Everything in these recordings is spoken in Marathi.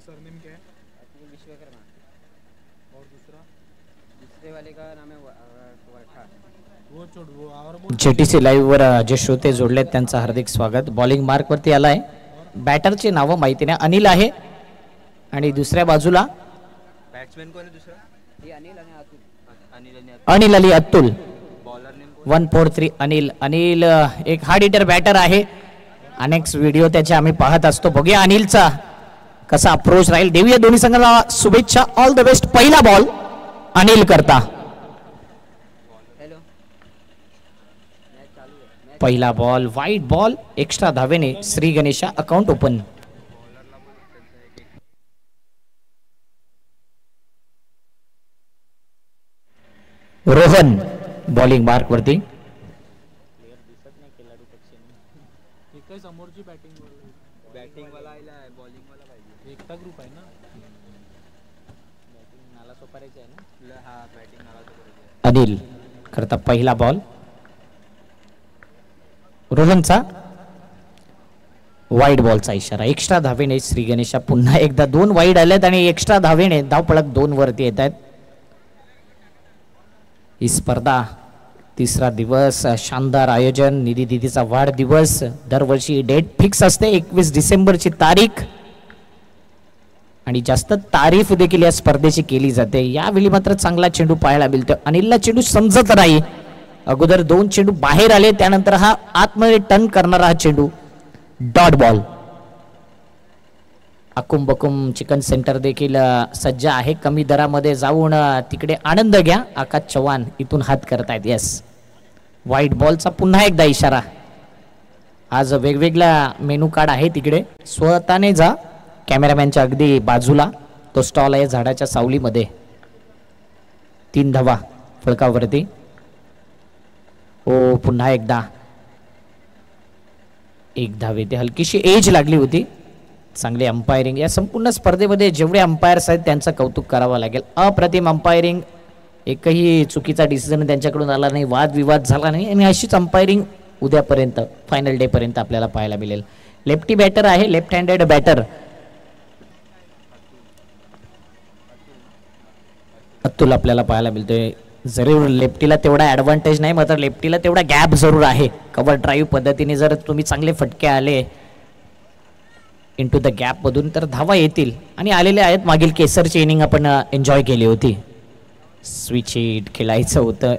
सरनेम क्या है? विश्वकर्मा। और दूसरा? दूसरे वाले का नाम है वर्षा। वो छोड़, वो और जेटीसी लाईव्ह वर जे श्रोते जोडलेत त्यांचं हार्दिक स्वागत. बॉलिंग मार्क वरती आलाय. बॅटरचे नाव माहिती नाही. अनिल आहे आणि दुसऱ्या बाजूला बॅट्समॅन कोण आहे दुसरा? अनिल आणि अतुल. अनिल अली अतुल. Bowler name 143 Anil. अनिल एक हार्ड हिटर बॅटर आहे. अनेक व्हिडिओ त्याचे आम्ही पाहत असतो. बघूया अनिलचा कसा अप्रोच राहील. देऊया दोन्ही संघाला शुभेच्छा. All the best. पहिला बॉल अनिल करता. पहिला बॉल वाईट बॉल. एक्स्ट्रा धावेने Shri Ganesha account open. Rohan bowling mark वरती. समोरची बॅटिंग वाला आला आहे, बॉलिंग वाला पाहिजे. एकटा ग्रुप आहे ना. बॅटिंग नाला सोपारायचा आहे ना. हा बॅटिंग नाला सोपारायचा आहे. अनिल करता पहिला बॉल. रोहनचा वाईड बॉलचा इशारा. एक्स्ट्रा धावेने श्री गणेशा पुन्हा एकदा 2 वाईड आल्यात आणि एक्स्ट्रा धावेने धावपळक 2 वरती येत आहेत. ही स्पर्धा तिसरा दिवस. शानदार आयोजन. निधी दिदीचा वाढदिवस. दरवर्षी डेट फिक्स असते 21 डिसेंबरची तारीख आणि जास्त तारीफ देखील या स्पर्धेची केली जाते. यावेळी मात्र चांगला चेंडू पाहायला मिळतो. अनिलला चेंडू समजत नाही. अगोदर 2 चेंडू बाहेर आले, त्यानंतर हा आतमध्ये टर्न करणारा हा चेंडू डॉट बॉल. अकुम बकुम चिकन सेंटर देखील सज्ज आहे. कमी दरामध्ये जाऊन तिकडे आनंद घ्या. आकाश चव्हाण इथून हात करतायत. येस, व्हाईट बॉलचा पुन्हा एकदा इशारा. आज वेगवेगळा मेनू कार्ड आहे तिकडे. स्वतःने जा. कॅमेरामॅनच्या अगदी बाजूला तो स्टॉल आहे झाडाच्या सावलीमध्ये. 3 धावा फलकावरती. ओ पुन्हा एकदा 1 धावे. ते हलकीशी एज लागली होती. चांगली अंपायरिंग. या संपूर्ण स्पर्धेमध्ये जेवढे अंपायर्स आहेत त्यांचं कौतुक करावं लागेल. अप्रतिम अंपायरिंग. एकही चुकीचा डिसिजन त्यांच्याकडून आला नाही. वादविवाद झाला नाही आणि अशीच अंपायरिंग उद्यापर्यंत फायनल डे पर्यंत आपल्याला पाहायला मिळेल. लेफ्टी बॅटर आहे. लेफ्ट हँडेड बॅटर अतुल आपल्याला पाहायला मिळतोय. जरूर लेफ्टीला तेवढा ॲडव्हान्टेज नाही, मात्र लेफ्टीला तेवढा गॅप जरूर आहे. कव्हर ड्राईव्ह पद्धतीने जर तुम्ही चांगले फटके आले इंटू द गॅप मधून तर धावा येतील आणि आलेले आहेत. मागील केसरची इनिंग आपण एन्जॉय केली होती. स्विच हिट खेळायचं होतं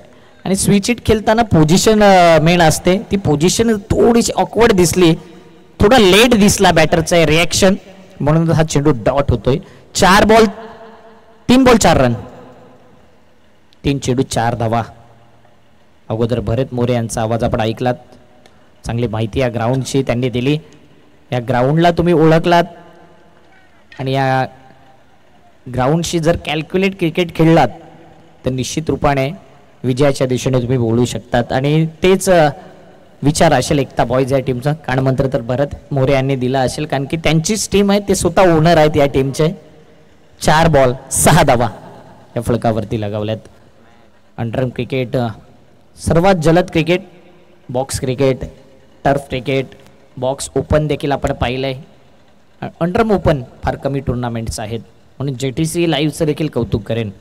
आणि स्विच हिट खेळताना पोझिशन मेन असते. ती पोझिशन थोडीशी ऑकवर्ड दिसली. थोडा लेट दिसला बॅटरचा रिॲक्शन, म्हणून हा चेंडू डॉट होतोय. 3 बॉल 4 रन. 3 चेंडू 4 धावा. अगोदर भरत मोरे यांचा आवाज आपण ऐकलात. चांगली माहिती या ग्राउंडची त्यांनी दिली. या ग्राउंडला तुम्ही ओळखलात आणि या ग्राउंडशी जर कॅल्क्युलेट क्रिकेट खेळलात तर निश्चित रूपाने विजयाच्या दिशेने तुम्ही बोलू शकतात. आणि तेच विचार असेल एकता बॉयज या टीमचा. कानमंत्र तर भरत मोरे यांनी दिला असेल, कारण की त्यांचीच टीम आहे. ते स्वतः ओनर आहेत या टीमचे. 4 बॉल 6 धावा या फलकावरती लगावल्यात. अंडरम क्रिकेट सर्वात जलद cricket. Box cricket, turf cricket, box open देखील आपण पाहिलंय. अंडरम ओपन फार कमी टुर्नामेंट्स आहेत, म्हणून जेटीसी लाईव्हचं देखील कौतुक करेन.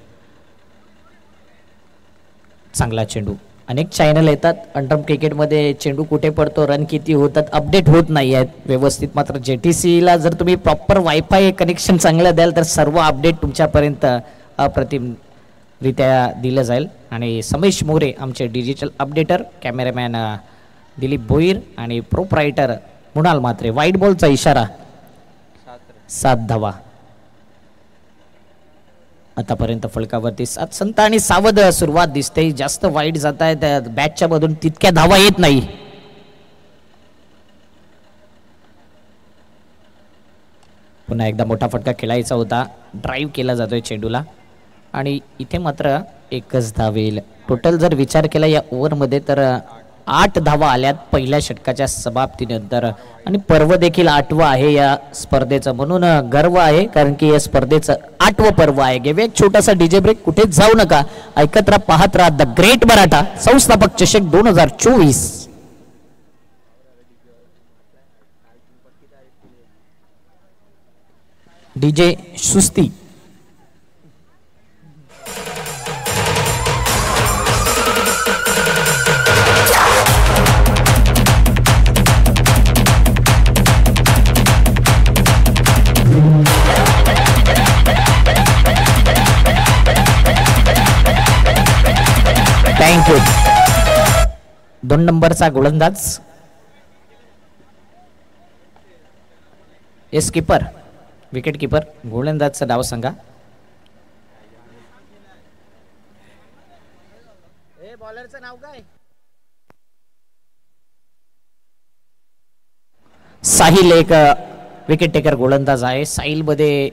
चांगला चेंडू. अनेक चॅनल येतात अंडरम क्रिकेटमध्ये. चेंडू कुठे पडतो, रन किती होतात, अपडेट होत नाही आहेत व्यवस्थित. मात्र जेटीसीला जर तुम्ही प्रॉपर वायफाय कनेक्शन चांगलं द्याल तर सर्व अपडेट तुमच्यापर्यंत अप्रतिमरित्या दिलं जाईल. आणि समेश मोरे आमचे digital updater, cameraman Dilip Bhoir आणि प्रोप्रायटर मृणाल म्हात्रे. वाईट बॉलचा इशारा. 7 धावा आतापर्यंत फलकावरती. 7 संत आणि सावध सुरुवात दिसते. जास्त वाईट जात आहेत बॅटच्या मधून, तितक्या धावा येत नाही. पुन्हा एकदा मोठा फटका खेळायचा होता. ड्राईव्ह केला जातोय चेंडूला आणि इथे मात्र 1च धाव येईल. टोटल जर विचार केला या ओव्हरमध्ये तर 8 धावा आल्यात पहिल्या षटकाच्या समाप्तीनंतर. आणि पर्व देखील 8वं आहे या स्पर्धेचं, म्हणून गर्व आहे, कारण की या स्पर्धेचं 8वं पर्व आहे. घेऊया एक छोटासा डीजे ब्रेक. कुठेच जाऊ नका, ऐकत राहा, पाहत राहा द ग्रेट मराठा संस्थापक चषक 2024. डीजे सुस्ती. थँक्यू. 2 नंबरचा गोलंदाज एस कीपर विकेट कीपर गोलंदाजचं नाव सांगा. बॉलरचं नाव काय? साहिल एक विकेट टेकर गोलंदाज आहे. साहिल मध्ये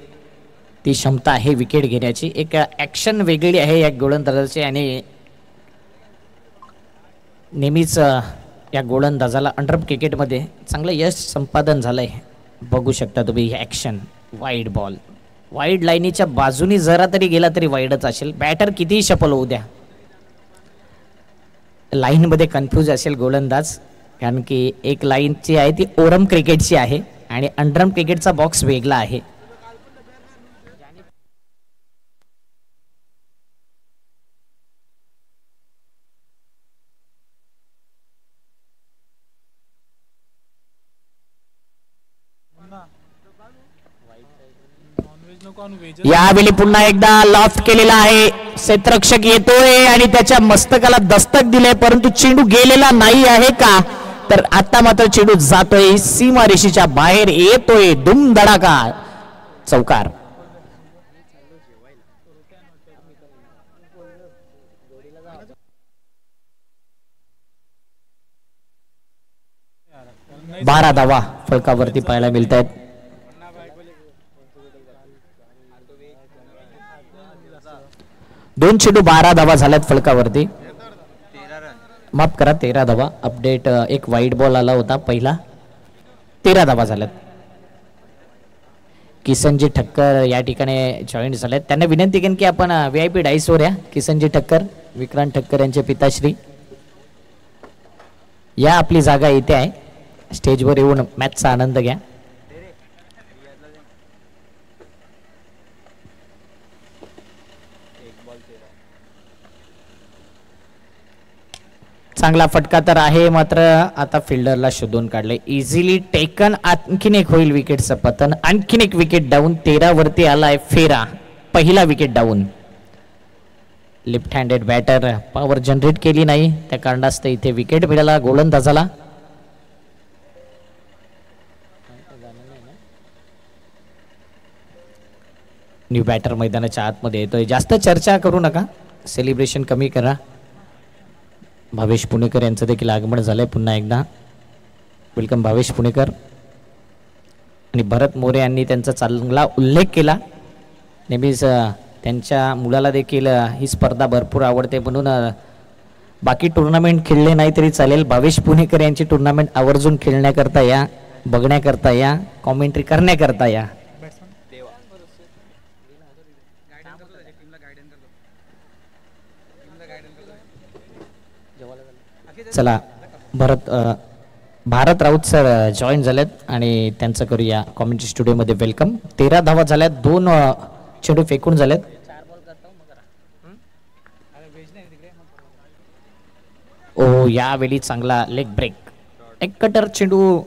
ती क्षमता आहे विकेट घेण्याची. एक ऍक्शन वेगळी आहे या गोलंदाजाची आणि नेहमीच या गोलंदाजाला अंडर क्रिकेटमध्ये चांगलं यश संपादन झालंय. बघू शकता तुम्ही ॲक्शन. वाईड बॉल वाईड लाईनीच्या बाजूनी जरा तरी गेला तरी वाईडच असेल. बॅटर कितीही शफल होऊ द्या लाईनमध्ये कन्फ्यूज असेल गोलंदाज, कारण की एक लाईनची आहे ती ओरम क्रिकेटची आहे आणि अंडरम क्रिकेटचा बॉक्स वेगळा आहे. यावेळी पुन्हा एकदा लॉफ्ट केलेला आहे. क्षेत्ररक्षक येतोय आणि त्याच्या मस्तकाला दस्तक दिले, परंतु चेंडू गेलेला नाही आहे का? तर आता मात्र चेंडू जातोय सीमारेषेच्या बाहेर, येतोय धुमधडाका चौकार. बारा धावा फलकावरती पाहायला मिळत आहेत. दोन चेंडू 12 धावा झाल्यात फलकावरती. माफ करा 13 धावा. अपडेट एक वाईट बॉल आला होता पहिला. 13 धावा झाल्यात. किसनजी ठक्कर या ठिकाणी जॉईन झालेत. त्यांना विनंती केली की आपण VIP डाईसवर या. किसनजी ठक्कर विक्रांत ठक्कर यांचे पिताश्री या. आपली जागा इथे आहे. स्टेजवर येऊन मॅचचा आनंद घ्या. चांगला फटका तर आहे, मात्र आता फिल्डरला शोधून काढले. Easily taken. आणखीन एक होईल विकेटचं पतन. आणखीन एक विकेट डाऊन. 13 वरती आलाय फेरा. पहिला wicket down. Left handed batter power generate केली नाही, त्या कारणास्तव इथे विकेट मिळाला गोलंदाजाला. न्यू बॅटर मैदानाच्या आतमध्ये येतोय. जास्त चर्चा करू नका, सेलिब्रेशन कमी करा. भावेश पुणेकर यांचं देखील आगमन झालंय पुन्हा एकदा. वेलकम भावेश पुणेकर. आणि भरत मोरे यांनी त्यांचा चांगला उल्लेख केला. नेहमीच त्यांच्या मुलाला देखील ही स्पर्धा भरपूर आवडते, म्हणून बाकी टुर्नामेंट खेळले नाही तरी चालेल, भावेश पुणेकर यांची टुर्नामेंट आवर्जून खेळण्याकरता या, बघण्याकरता या, कॉमेंट्री करण्याकरता या. चला भारत राऊत सर जॉईन झालेत आणि त्यांचं करूया कॉमेंट्री स्टुडिओमध्ये वेलकम. 13 धावा झाल्यात. 2 चेंडू फेकून झालेत. ओ यावेळी चांगला लेग ब्रेक. एक कटर चेंडू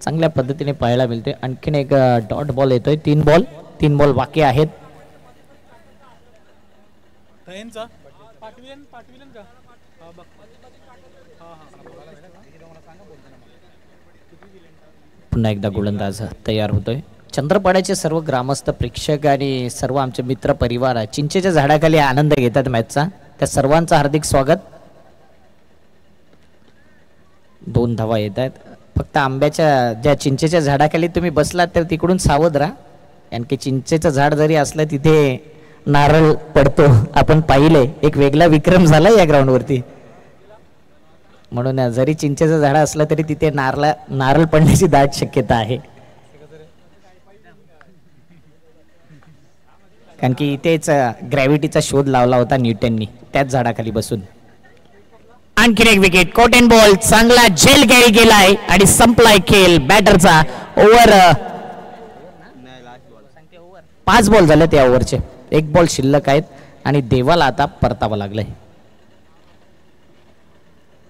चांगल्या पद्धतीने पाहायला मिळते. आणखीन एक डॉट बॉल येतोय. 3 बॉल बाकी आहेत. पुन्हा एकदा गोलंदाज तयार होतोय. चंद्रपाड्याचे सर्व ग्रामस्थ, प्रेक्षक आणि सर्व आमचे मित्र परिवार चिंचेच्या झाडाखाली आनंद घेतात मॅचचा, त्या सर्वांचं हार्दिक स्वागत. 2 धावा येत आहेत. फक्त आंब्याच्या ज्या चिंचेच्या झाडाखाली तुम्ही बसलात तर तिकडून सावध राहा, कारण की चिंचेचं झाड जरी असलं तिथे नारळ पडतो. आपण पाहिले एक वेगळा विक्रम झाला या ग्राउंडवरती, म्हणून जरी चिंचेचं झाड असलं तरी तिथे नारळ पडण्याची दाट शक्यता आहे, कारण की इथेच ग्रॅव्हिटीचा शोध लावला होता न्यूटननी त्याच झाडाखाली बसून. आणखीन एक विकेट. कॉट अँड बॉल चांगला झेल कॅरी केलाय आणि संपलाय खेळ. बॅटरचा ओव्हर 5 बॉल झाले त्या ओव्हरचे, 1 बॉल शिल्लक आहेत आणि देवाला आता परतावं लागलंय.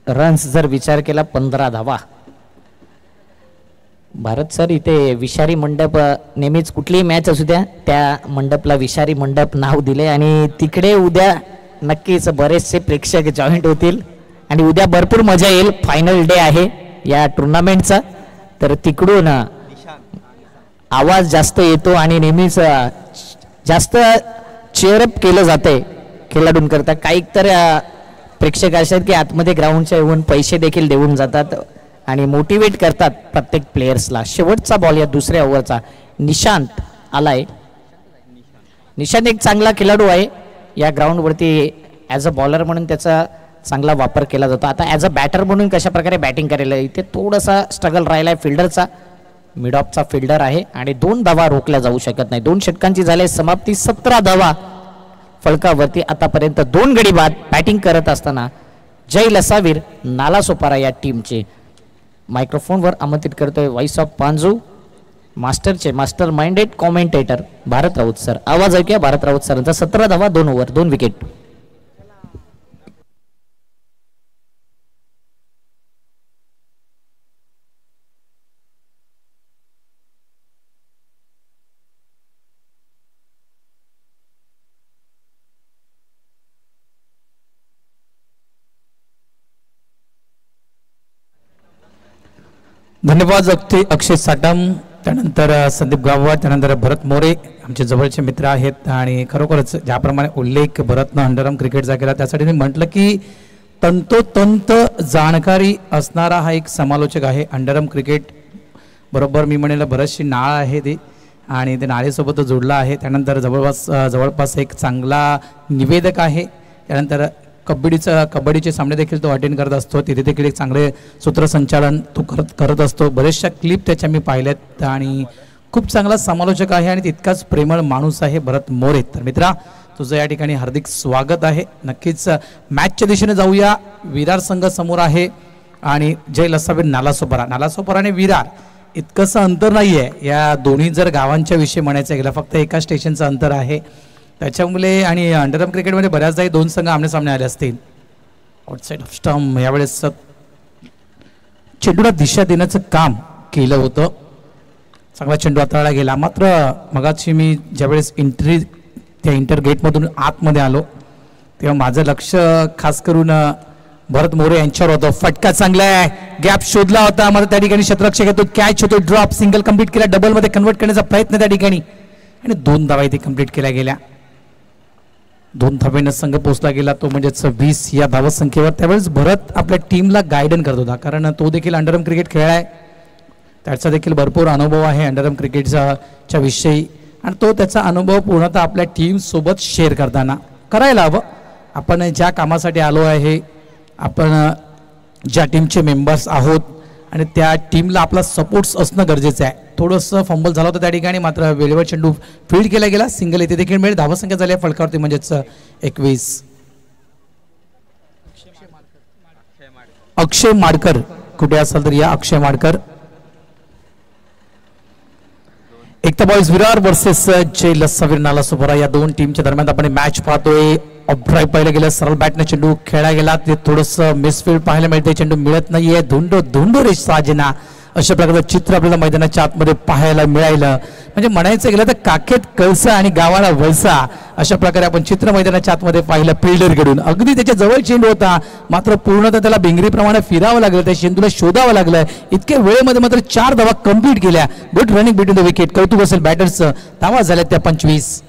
रन्स जर विचार केला 15 धावा. भारत सर इथे विषारी मंडप, नेहमीच कुठलीही मॅच असू द्या त्या मंडपला विषारी मंडप नाव दिले आणि तिकडे उद्या नक्कीच बरेचसे प्रेक्षक जॉईंट होतील आणि उद्या भरपूर मजा येईल. फायनल डे आहे या टुर्नामेंटचा, तर तिकडून आवाज जास्त येतो आणि नेहमीच जास्त चेअरअप केलं जातंय खेळाडूंकरता. काही तर प्रेक्षक असे आहेत की आतमध्ये ग्राउंडच्या येऊन पैसे देखील देऊन जातात आणि मोटिवेट करतात प्रत्येक प्लेयर्सला. शेवटचा बॉल या दुसऱ्या ओव्हरचा निशांत आलाय. निशांत एक चांगला खेळाडू आहे या ग्राउंडवरती. ॲज अ बॉलर म्हणून त्याचा चांगला वापर केला जातो. आता ॲज अ बॅटर म्हणून कशा प्रकारे बॅटिंग करेल इथे थोडासा स्ट्रगल राहिला आहे फिल्डरचा. मिड ऑफचा फिल्डर आहे आणि 2 धावा रोखल्या जाऊ शकत नाही. 2 षटकांची झाली समाप्ती. 17 धावा फलकावरती आतापर्यंत 2 गडी बाद. बॅटिंग करत असताना जय लसावीर नालासोपारा या टीमचे. मायक्रोफोनवर आमंत्रित करतोय व्हॉइस ऑफ पांजू मास्टरचे master minded commentator Bharat Raut sir. आवाज ऐकूया भारत राऊत सरांचा. 17 धावा 2 ओव्हर 2 विकेट. धन्यवाद अक्षय साटम, त्यानंतर संदीप गाववाड, त्यानंतर भरत मोरे आमचे जवळचे मित्र आहेत. आणि खरोखरच ज्याप्रमाणे उल्लेख भरतनं अंडरआर्म क्रिकेटचा केला त्यासाठी मी म्हटलं की तंतोतंत जाणकारी असणारा हा एक समालोचक आहे. अंडरआर्म क्रिकेट बरोबर मी म्हणेल बरीचशी नाळ आहे ती आणि ते नाळेसोबत जोडला आहे. त्यानंतर जवळपास एक चांगला निवेदक आहे. त्यानंतर कबड्डीचे सामने देखील तो अटेंड करत असतो. तिथे देखील एक चांगले सूत्रसंचालन तो करत असतो. बरेचशा क्लिप त्याच्या मी पाहिल्यात आणि खूप चांगला समालोचक आहे आणि तितकाच प्रेमळ माणूस आहे भरत मोरे. तर मित्रा तुझं या ठिकाणी हार्दिक स्वागत आहे. नक्कीच मॅचच्या दिशेने जाऊया. विरार संघ समोर आहे आणि जय लसावीर नालासोपारा आणि विरार इतकंसं अंतर नाही आहे. या दोन्ही जर गावांच्या विषयी म्हणायचं गेलं फक्त एका स्टेशनचं अंतर आहे. त्याच्यामुळे आणि अंडरआर्म क्रिकेटमध्ये बऱ्याचदा 2 संघ आमने आले असतील. आउटसाईड ऑफ स्टंप यावेळेस चेंडूला दिशा देण्याचं काम केलं होतं. चांगला चेंडू हाताळला गेला. मात्र मगाची मी ज्यावेळेस त्या इंटर गेटमधून आतमध्ये आलो तेव्हा माझं लक्ष खास करून भरत मोरे यांच्यावर होतं. फटका चांगला आहे. गॅप शोधला होता मात्र त्या ठिकाणी शतरक्षक येतो. कॅच होतो. ड्रॉप सिंगल कंप्लीट केला. डबलमध्ये कन्वर्ट करण्याचा प्रयत्न त्या ठिकाणी आणि 2 धावा इथे कंप्लीट केल्या गेल्या. 2 धावेनं संघ पोहोचला गेला तो म्हणजे 26 या धावसंख्येवर. त्यावेळेस भरत आपल्या टीमला गायडन करत होता कारण तो देखील अंडरआर्म क्रिकेट खेळलाय. त्याचा देखील भरपूर अनुभव आहे अंडरआर्म क्रिकेटच्या विषयी आणि तो त्याचा अनुभव पूर्णतः आपल्या टीम सोबत शेअर करताना करायला हवं. आपण ज्या कामासाठी आलो आहे, आपण ज्या टीमचे मेंबर्स आहोत आणि त्या टीमला आपला सपोर्ट्स असणं गरजेचं आहे. थोडंसं फंबल झालं होतं त्या ठिकाणी मात्र वेळेवर चेंडू फील्ड केला गेला. सिंगल इथे देखील मिळेल. धावसंख्या झाली फलकावरती म्हणजेच 21. अक्षय माडकर कुठे असाल तर या अक्षय माडकर. एकता बॉईज विरार वर्सेस जय लसावीर नालासोपारा या 2 टीमच्या दरम्यान आपण मॅच पाहतोय. ड्राईव्ह पाहिलं गेलं. सरळ बॅटने चेंडू खेळला गेला. ते थोडंसं मिसफील्ड पाहायला मिळते. चेंडू मिळत नाहीये. धुंडो रे साजना अशा प्रकारचं चित्र आपल्याला मैदानाच्या आतमध्ये पाहायला मिळालं. म्हणजे म्हणायचं गेलं तर काखेत कळसा आणि गावाला वळसा अशा प्रकारे आपण चित्र मैदानाच्या आतमध्ये पाहिलं. फिल्डरकडून अगदी त्याच्या जवळ चेंडू होता मात्र पूर्णतः त्याला भिंगरीप्रमाणे फिरावं लागलं. त्या चेंडूला शोधावं लागलं. इतक्या वेळेमध्ये मात्र 4 धावा कंप्लीट केल्या. Good running between the wicket. कौतुक असेल बॅटर्सचं. धावा झाल्या त्या 25.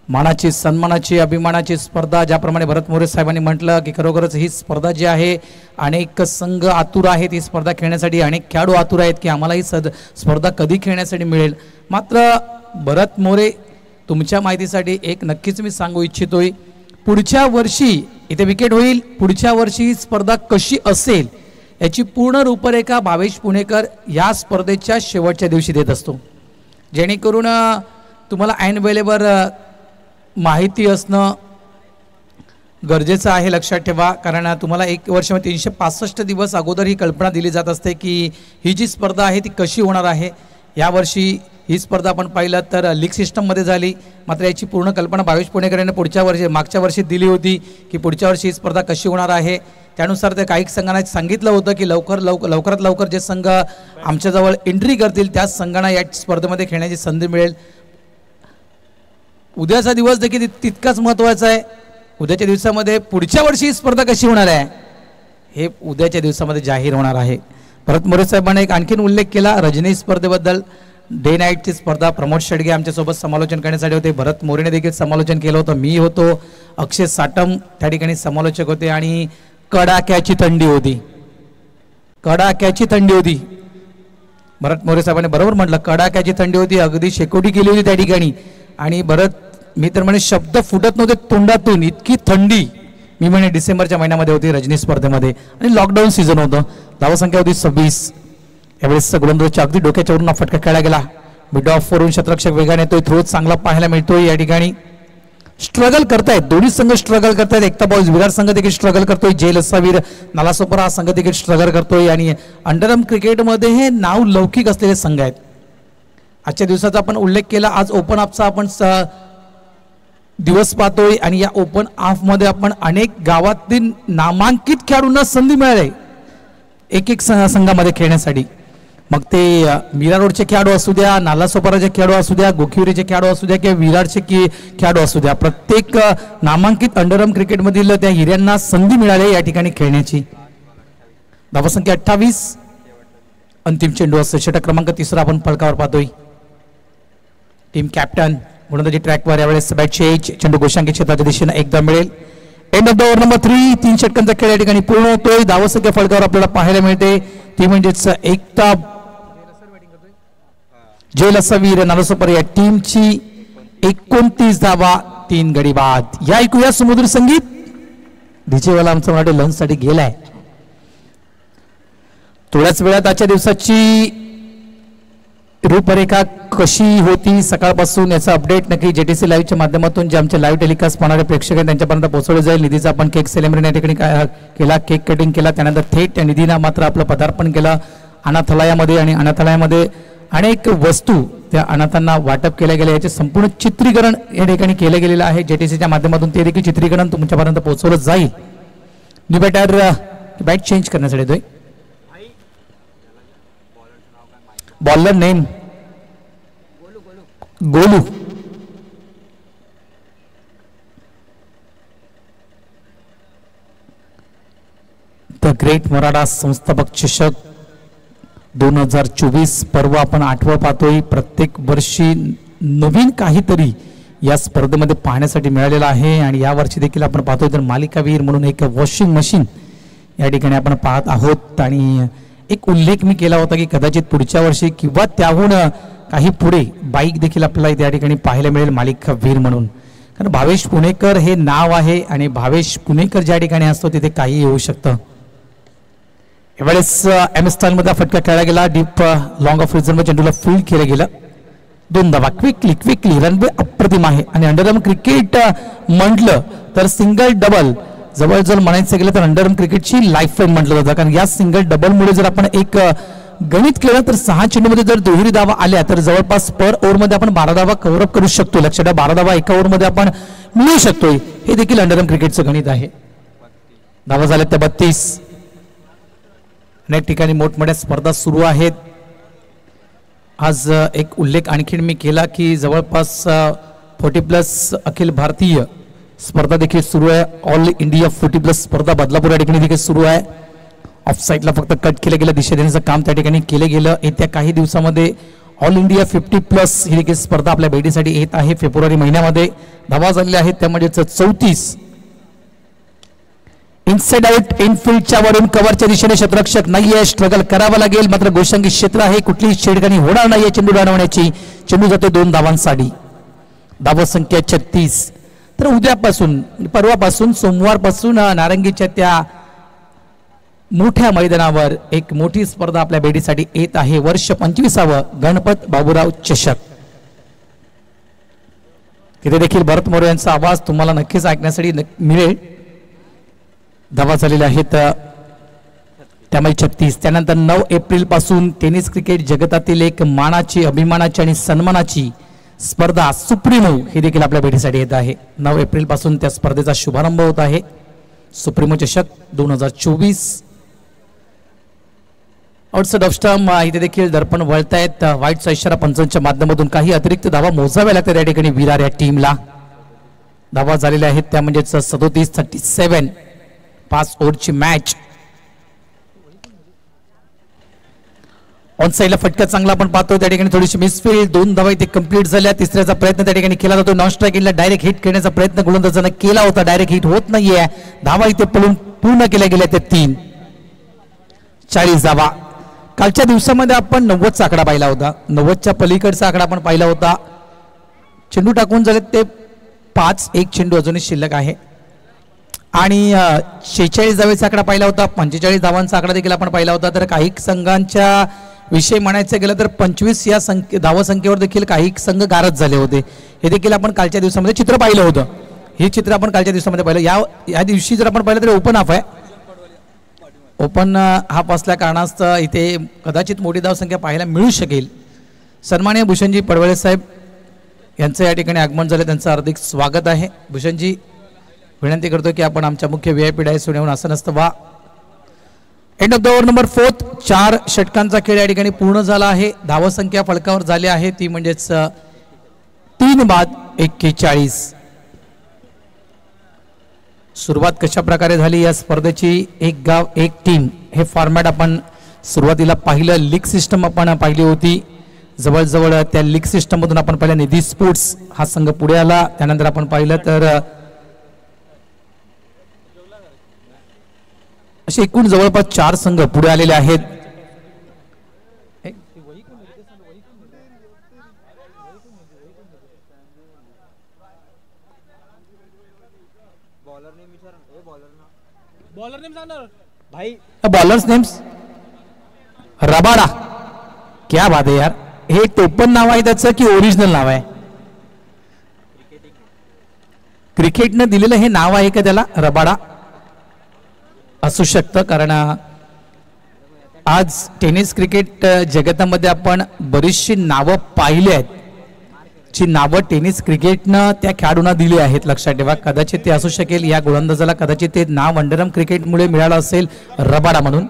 मानाची सन्मानाची अभिमानाची स्पर्धा ज्याप्रमाणे भरत मोरे साहेबांनी म्हटलं की खरोखरच ही स्पर्धा जी आहे अनेक संघ आतुर आहेत ही स्पर्धा खेळण्यासाठी. अनेक खेळाडू आतुर आहेत की आम्हाला ही स्पर्धा कधी खेळण्यासाठी मिळेल. मात्र भरत मोरे तुमच्या माहितीसाठी एक नक्कीच मी सांगू इच्छितोय. पुढच्या वर्षी इथे विकेट होईल. पुढच्या वर्षी ही स्पर्धा कशी असेल याची पूर्ण रूपरेखा भावेश पुणेकर या स्पर्धेच्या शेवटच्या दिवशी देत असतो. जेणेकरून तुम्हाला ऐन वेळेवर माहिती असणं गरजेचं आहे. लक्षात ठेवा कारण तुम्हाला 1 वर्षामध्ये 365 दिवस अगोदर ही कल्पना दिली जात असते की ही जी स्पर्धा आहे ती कशी होणार आहे. यावर्षी ही स्पर्धा आपण पाहिलं तर लीग सिस्टममध्ये झाली. मात्र याची पूर्ण कल्पना भावेश पुणेकर यांनी मागच्या वर्षी दिली होती की पुढच्या वर्षी ही स्पर्धा कशी होणार आहे. त्यानुसार ते काही संघांना सांगितलं होतं की लवकरात लवकर जे संघ आमच्याजवळ एंट्री करतील त्याच संघांना या स्पर्धेमध्ये खेळण्याची संधी मिळेल. उद्याचा दिवस देखील तितकाच महत्त्वाचा आहे. उद्याच्या दिवसामध्ये पुढच्या वर्षी ही स्पर्धा कशी होणार आहे हे उद्याच्या दिवसामध्ये जाहीर होणार आहे. भरत मोरे साहेबांनी एक आणखीन उल्लेख केला रजनी स्पर्धेबद्दल. डे नाईटची स्पर्धा प्रमोद शेडगे आमच्यासोबत समालोचन करण्यासाठी होते. भरत मोरेने देखील समालोचन केलं होतं. मी होतो, अक्षय साटम त्या ठिकाणी समालोचक होते आणि कडाक्याची थंडी होती. कडाक्याची थंडी होती. भरत मोरे साहेबांनी बरोबर म्हटलं, कडाक्याची थंडी होती. अगदी शेकोटी केली होती त्या ठिकाणी. आणि भरत मी तर म्हणे शब्द फुटत नव्हते तोंडातून, इतकी थंडी. मी म्हणे डिसेंबरच्या महिन्यामध्ये होती रजनी स्पर्धेमध्ये आणि लॉकडाऊन सीझन होतं. धावसंख्या होती 26. यावेळेस गोलंदाजाच्या अगदी डोक्याच्या वरून फटका खेळला गेला. मिड ऑफ वरून शतरक्षक वेगाने येतोय. थ्रो चांगला पाहायला मिळतोय. या ठिकाणी स्ट्रगल करतायत दोन्ही संघ, स्ट्रगल करतायत. एकता बॉयज विरार संघ देखील स्ट्रगल करतोय. जय लसावीर नालासोपारा हा संघ देखील स्ट्रगल करतोय. आणि अंडरआर्म क्रिकेटमध्ये हे नाव लौकिक असलेले संघ आहेत. आजच्या दिवसाचा आपण उल्लेख केला. आज ओपन अपचा आपण दिवस पाहतोय आणि या ओपन ऑफ मध्ये आपण अनेक गावातील नामांकित खेळाडूंना संधी मिळाली एक संघामध्ये खेळण्यासाठी. मग ते मीरा रोडचे खेळाडू असू द्या, नालासोपाराचे खेळाडू असू द्या, गोखिवरीचे खेळाडू असू द्या किंवा विरारचे खेळाडू असू द्या, प्रत्येक नामांकित अंडरआर्म क्रिकेटमधील त्या हिऱ्यांना संधी मिळाली या ठिकाणी खेळण्याची. धावसंख्या 28. अंतिम चेंडू असतो. षटक क्रमांक 3 आपण फलकावर पाहतोय. टीम कॅप्टन गोलंदाजी ट्रॅकवर यावेळेस बॅटचे एज. चेंडू गोशांकी क्षेत्राच्या दिशेने एकदा मिळेल. End of the over number 3. 3 षटकांचा खेळ या ठिकाणी पूर्ण होतोय. धावसंख्या फलकावर आपल्याला पाहायला मिळते ती म्हणजेच एकता जय लसावीर नालासोपारा या टीमची 29 धावा, 3 गडी बाद. या ऐकूया समुद्र संगीत. डीजेवाला आमचा मराठी लंच साठी गेलाय. थोड्याच वेळात आजच्या दिवसाची रूपरेखा कशी होती सकाळपासून याचा अपडेट नक्की जेटीसी लाईव्हच्या माध्यमातून जे आमचे लाईव्ह टेलिकास्ट पाहणारे प्रेक्षक आहेत त्यांच्यापर्यंत पोहोचवलं जाईल. निधीचा आपण केक सेलिब्रेशन या ठिकाणी केला, केक कटिंग केला. त्यानंतर थेट निधीनं मात्र आपलं पदार्पण केलं अनाथालयामध्ये आणि अनाथालयामध्ये अनेक वस्तू त्या अनाथांना वाटप केल्या गेल्या. याचे संपूर्ण चित्रीकरण या ठिकाणी केलं गेलेलं आहे जेटीसीच्या माध्यमातून. ते देखील चित्रीकरण तुमच्यापर्यंत पोहोचवलं जाईल. न्यू बॅटर बॅट चेंज करण्यासाठी येतोय. Bowler name Golu. The great Maratha संस्थापक चषक 2024 पर्व आपण 8वं पाहतोय. प्रत्येक वर्षी नवीन काहीतरी या स्पर्धेमध्ये पाहण्यासाठी मिळालेलं आहे आणि या वर्षी देखील आपण पाहतोय तर मालिकावीर म्हणून एक वॉशिंग मशीन या ठिकाणी आपण पाहत आहोत. आणि एक उल्लेख मी केला होता की कदाचित पुढच्या वर्षी किंवा त्याहून काही पुढे बाईक देखील आपल्याला त्या ठिकाणी पाहायला मिळेल मालिकावीर म्हणून. कारण भावेश पुणेकर हे नाव आहे आणि भावेश पुणेकर ज्या ठिकाणी असतो तिथे काही येऊ शकतं. यावेळेस एम स्टाईलमध्ये फटका खेळला गेला. डीप लॉंग ऑफ रिझनमध्ये चेंडूला फील्ड केलं गेलं. 2 धावा क्विकली रनवे अप्रतिम आहे. आणि अंडरआर्म क्रिकेट म्हटलं तर सिंगल डबल जवळजवळ म्हणायचं गेलं तर अंडरआर्म क्रिकेटची लाईफ टाईम म्हटलं जातं. कारण या सिंगल डबलमुळे जर आपण एक गणित केलं तर 6 चेंडूमध्ये जर दुहेरी धावा आल्या तर जवळपास पर ओव्हरमध्ये आपण 12 धावा कव्हर अप करू शकतो. लक्षात ठेवा 12 धावा एका ओव्हरमध्ये आपण मिळवू शकतोय. हे देखील अंडरआर्म क्रिकेटचं गणित आहे. धावा झाल्या त्या 32. अनेक ठिकाणी मोठमोठ्या स्पर्धा सुरू आहेत. आज एक उल्लेख आणखीन मी केला की जवळपास 40+ अखिल भारतीय स्पर्धा देखील सुरू आहे. ऑल इंडिया 40+ स्पर्धा बदलापूर या ठिकाणी देखील सुरू आहे. ऑफ साईडला फक्त कट केलं गेलं, दिशा देण्याचं काम त्या ठिकाणी केलं गेलं. येत्या काही दिवसामध्ये ऑल इंडिया 50+ ही देखील स्पर्धा आपल्या भेटीसाठी येत आहे. फेब्रुवारी महिन्यामध्ये धावा झालेल्या आहेत त्यामध्ये 34. इनसाइड आउट इनफिल्डच्या वरून कव्हरच्या दिशेने शतरक्षक नाहीये. स्ट्रगल करावं लागेल मात्र गोशांकी क्षेत्र आहे. कुठलीही छेडखानी होणार नाहीये चेंडू राहण्याची. चेंडू जातो 2 धावांसाठी. धावा संख्या 36. तर उद्यापासून परवापासून सोमवारपासून नारंगीच्या त्या मोठ्या मैदानावर एक मोठी स्पर्धा आपल्या भेटीसाठी येत आहे. वर्ष 25वा गणपत बाबूराव चषक. तिथे देखील भरत मोरे यांचा आवाज तुम्हाला नक्कीच ऐकण्यासाठी मिळेल. धावा झालेल्या आहेत त्यामुळे 36. त्यानंतर 9 एप्रिल पासून टेनिस क्रिकेट जगतातील एक मानाची, अभिमानाची आणि सन्मानाची स्पर्धा सुप्रीमो ही देखील आपल्या भेटीसाठी येत आहे. 9 एप्रिल पासून त्या स्पर्धेचा शुभारंभ होत आहे. सुप्रीमो चषक 2024. आउटसाइड ऑफ स्टंप इथे देखील दर्पण वळतायत. व्हाईटचा इशारा पंचांच्या माध्यमातून काही अतिरिक्त धावा मोजाव्या लागतात या ठिकाणी विरार या टीमला. धावा झालेल्या आहेत त्या म्हणजेच 37-37. 5 ओव्हरची मॅच. ऑन साईडला फटका चांगला आपण पाहतो त्या ठिकाणी थोडीशी मिसफील्ड. 2 धावा इथे कंप्लीट झाल्या. तिसऱ्याचा प्रयत्न त्या ठिकाणी केला जातो. नॉन स्ट्राईक इनला डायरेक्ट हिट करण्याचा प्रयत्न गोलंदाजाने केला होता. डायरेक्ट हिट होत नाहीये. धावा इथे पळून पूर्ण केल्या गेल्या त्या 3. 40 धावा. कालच्या दिवसामध्ये आपण 90चा आकडा पाहिला होता. 90च्या पलीकडचा आकडा आपण पाहिला होता. चेंडू टाकून झाले ते 5. एक चेंडू अजूनही शिल्लक आहे. आणि 46 धावेचा आकडा पाहिला होता. 45 धावांचा आकडा देखील आपण पाहिला होता. तर काही संघांच्या विषय म्हणायचं गेलं तर 25 या धावसंख्येवर देखील काही संघ गारद झाले होते. हे देखील आपण कालच्या दिवसामध्ये चित्र पाहिलं होतं. हे चित्र आपण कालच्या दिवसामध्ये पाहिलं. या दिवशी जर आपण पाहिलं तर ओपन हाफ आहे. ओपन हाफ असल्या कारणास्तव इथे कदाचित मोठी धावसंख्या पाहायला मिळू शकेल. सन्माननीय भूषणजी पडवळे साहेब यांचं या ठिकाणी आगमन झालं. त्यांचं हार्दिक स्वागत आहे. भूषणजी विनंती करतो की आपण आमच्या मुख्य VIP डायसवर येऊन आसनस्थ व्हा. End of the over number 4. 4 षटकांचा खेळ या ठिकाणी पूर्ण झाला आहे. धावसंख्या फलकावर झाली आहे ती म्हणजेच 3 बाद 41. सुरुवात कशा प्रकारे झाली या स्पर्धेची? एक गाव एक टीम हे फॉर्मॅट आपण सुरुवातीला पाहिलं. लीग सिस्टम आपण पाहिली होती. जवळजवळ त्या लीग सिस्टम मधून आपण पाहिलं निधी स्पोर्ट्स हा संघ पुढे आला. त्यानंतर आपण पाहिलं तर असे एकूण जवळपास 4 संघ पुढे आलेले आहेत. बॉलर नेम सांगणार भाई. Bowlers names Rabada. क्या बात आहे यार. हे टोपन नाव आहे त्याचं की ओरिजिनल नाव आहे? क्रिकेटनं दिलेलं हे नाव आहे का त्याला? रबाडा असू शकतं. कारण आज टेनिस क्रिकेट जगतामध्ये आपण बरीचशी नावं पाहिली आहेत जी नावं टेनिस क्रिकेटनं त्या खेळाडूंना दिली आहेत. लक्षात ठेवा. कदाचित ते असू शकेल या गोलंदाजाला कदाचित ते नाव अंडरआर्म क्रिकेटमुळे मिळालं असेल रबाडा म्हणून.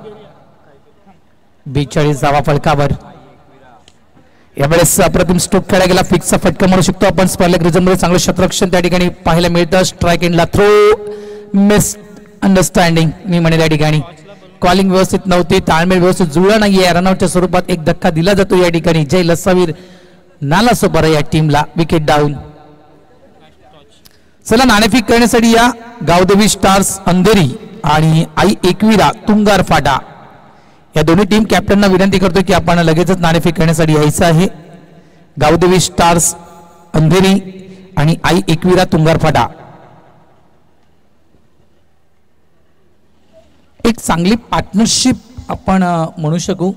42 धावा फलकावर. यावेळेस अप्रतिम स्ट्रोक खेळला गेला. फिक्सचा फटका म्हणू शकतो आपण. स्पर्लेक रिझनमध्ये चांगलं क्षेत्ररक्षण त्या ठिकाणी पाहायला मिळतं. स्ट्राईक एंडला थ्रो मिस अंडरस्टँडिंग मी म्हणेल या ठिकाणी. कॉलिंग व्यवस्थित नव्हती. ताळमेळ व्यवस्थित जुळला नाहीये. रनआउटच्या स्वरूपात एक धक्का दिला जातो या ठिकाणी. जय लसावीर नालासोपारा या टीमला. Wicket down. चला नाणेफेक करण्यासाठी या गावदेवी स्टार्स अंधेरी आणि आई एकविरा तुंगार फाटा या दोन्ही टीम कॅप्टनना विनंती करतो की आपण लगेचच नाणेफेक करण्यासाठी यायचं आहे. गावदेवी स्टार्स अंधेरी आणि आई एकविरा तुंगार फाटा. एक चांगली पार्टनरशिप आपण म्हणू शकू.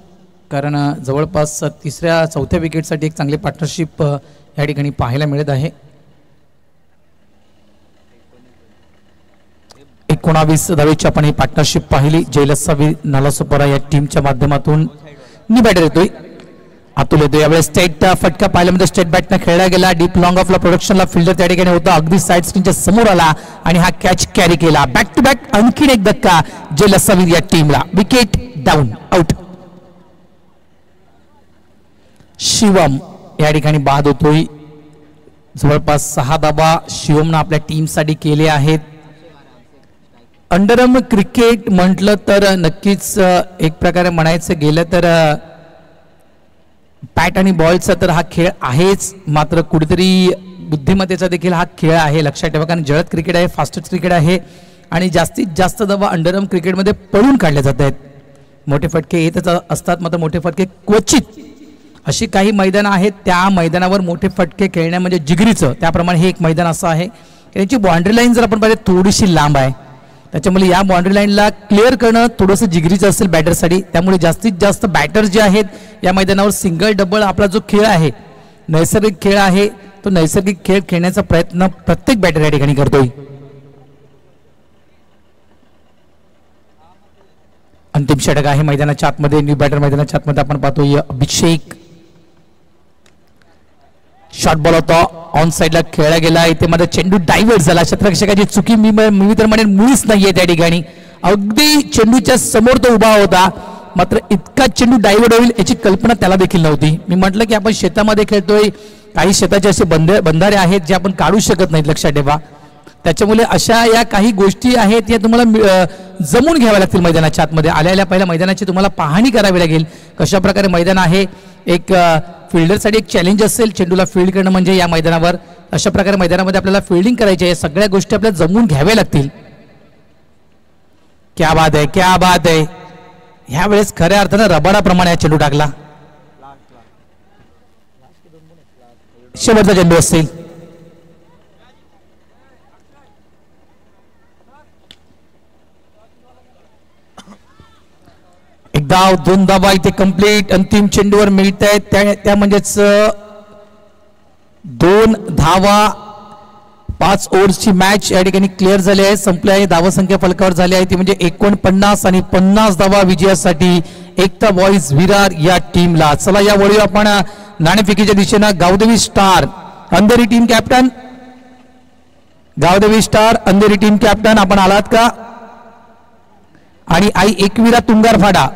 कारण जवळपास 3ऱ्या-4थ्या विकेटसाठी एक चांगली पार्टनरशिप या ठिकाणी पाहायला मिळत आहे. 19 धावेची आपण ही पार्टनरशिप पाहिली. जयलसावी नालासोपारा या टीमच्या माध्यमातून. बॅटर येतोय अतुल येतोय. यावेळेस स्टेट फटका पाहिल्यामध्ये स्टेट बॅटनं खेळला गेला. डीप लॉंग ऑफला प्रोडक्शनला फिल्डर त्या ठिकाणी होता. अगदी साईड स्क्रीनच्या समोर आला आणि हा कॅच कॅरी केला. बॅक टू बॅक आणखीन एक धक्का जयलसावी या टीमला. Wicket down. आउट. शिवम या ठिकाणी बाद होतोय. जवळपास 6 धावा शिवमनं आपल्या टीमसाठी केले आहेत. अंडरआर्म क्रिकेट म्हटलं तर नक्कीच एक प्रकारे म्हणायचं गेलं तर बॅट आणि बॉलचा तर हा खेळ आहेच. मात्र कुठेतरी बुद्धिमत्तेचा देखील हा खेळ आहे. लक्षात ठेवा. कारण जलद क्रिकेट आहे. फास्टेस्ट क्रिकेट आहे. आणि जास्तीत जास्त धावा अंडरआर्म क्रिकेटमध्ये पळून काढले जात आहेत. मोठे फटके येतच असतात. मात्र मोठे फटके क्वचित अशी काही मैदानं आहेत त्या मैदानावर मोठे फटके खेळण्या म्हणजे जिगरीचं. त्याप्रमाणे हे एक मैदान असं आहे याची बाउंड्री लाईन जर आपण पाहिजे थोडीशी लांब आहे. त्याच्यामुळे या बाउंड्री लाईनला क्लिअर करणं थोडंसं जिगरीचं असेल बॅटरसाठी. त्यामुळे जास्तीत जास्त बॅटर जे आहेत या मैदानावर सिंगल डबल आपला जो खेळ आहे नैसर्गिक खेळ आहे तो नैसर्गिक खेळ खेळण्याचा प्रयत्न प्रत्येक बॅटर या ठिकाणी करतोय. अंतिम षटक आहे मैदानाच्या आतमध्ये. न्यू बॅटर मैदानाच्या आतमध्ये आपण पाहतोय अभिषेक. शॉर्ट बॉल होता, ऑन साइडला खेळला गेला. इथे मध्ये चेंडू डायव्हर्ट झाला. क्षेत्ररक्षकाची चुकी मी तर म्हणेन मुळीच नाहीये त्या ठिकाणी. अगदी चेंडूच्या समोर तो उभा होता, मात्र इतका चेंडू डायव्हर्ट होईल याची कल्पना त्याला देखील नव्हती. मी म्हटलं की आपण शेतामध्ये खेळतोय, काही शेताचे असे बंधारे आहेत जे आपण काढू शकत नाहीत, लक्षात ठेवा. त्याच्यामुळे अशा या काही गोष्टी आहेत या तुम्हाला जमून घ्याव्या लागतील. मैदानाच्या आतमध्ये आल्या पहिल्या मैदानाची तुम्हाला पाहणी करावी लागेल, कशा प्रकारे मैदान आहे. एक फिल्डरसाठी एक चॅलेंज असेल चेंडूला फील्ड करणं म्हणजे या मैदानावर. अशा प्रकारे मैदानामध्ये आपल्याला फिल्डिंग करायची आहे. सगळ्या गोष्टी आपल्याला जमून घ्याव्या लागतील. क्या बात आहे, क्या बात आहे. ह्या वेळेस खऱ्या अर्थानं रबाडाप्रमाणे चेंडू टाकला. शेवटचा चेंडू असेल. एक धाव, 2 धावा इथे कंप्लीट अंतिम चेंडूवर मिळत आहेत. त्या म्हणजेच 2 धावा. 5 ओव्हर्सची मॅच या ठिकाणी क्लिअर झाली आहे, संपली आहे. धावसंख्या फलकावर झाली आहे ती म्हणजे 49 आणि 50 धावा विजयासाठी एकता बॉईज विरार या टीमला. चला या वळी आपण नाणेफेकीच्या दिशेनं Gaondevi star Andheri team captain, Gaondevi star Andheri team captain आपण आलात का? आणि आई एकविरा तुंगारफाडा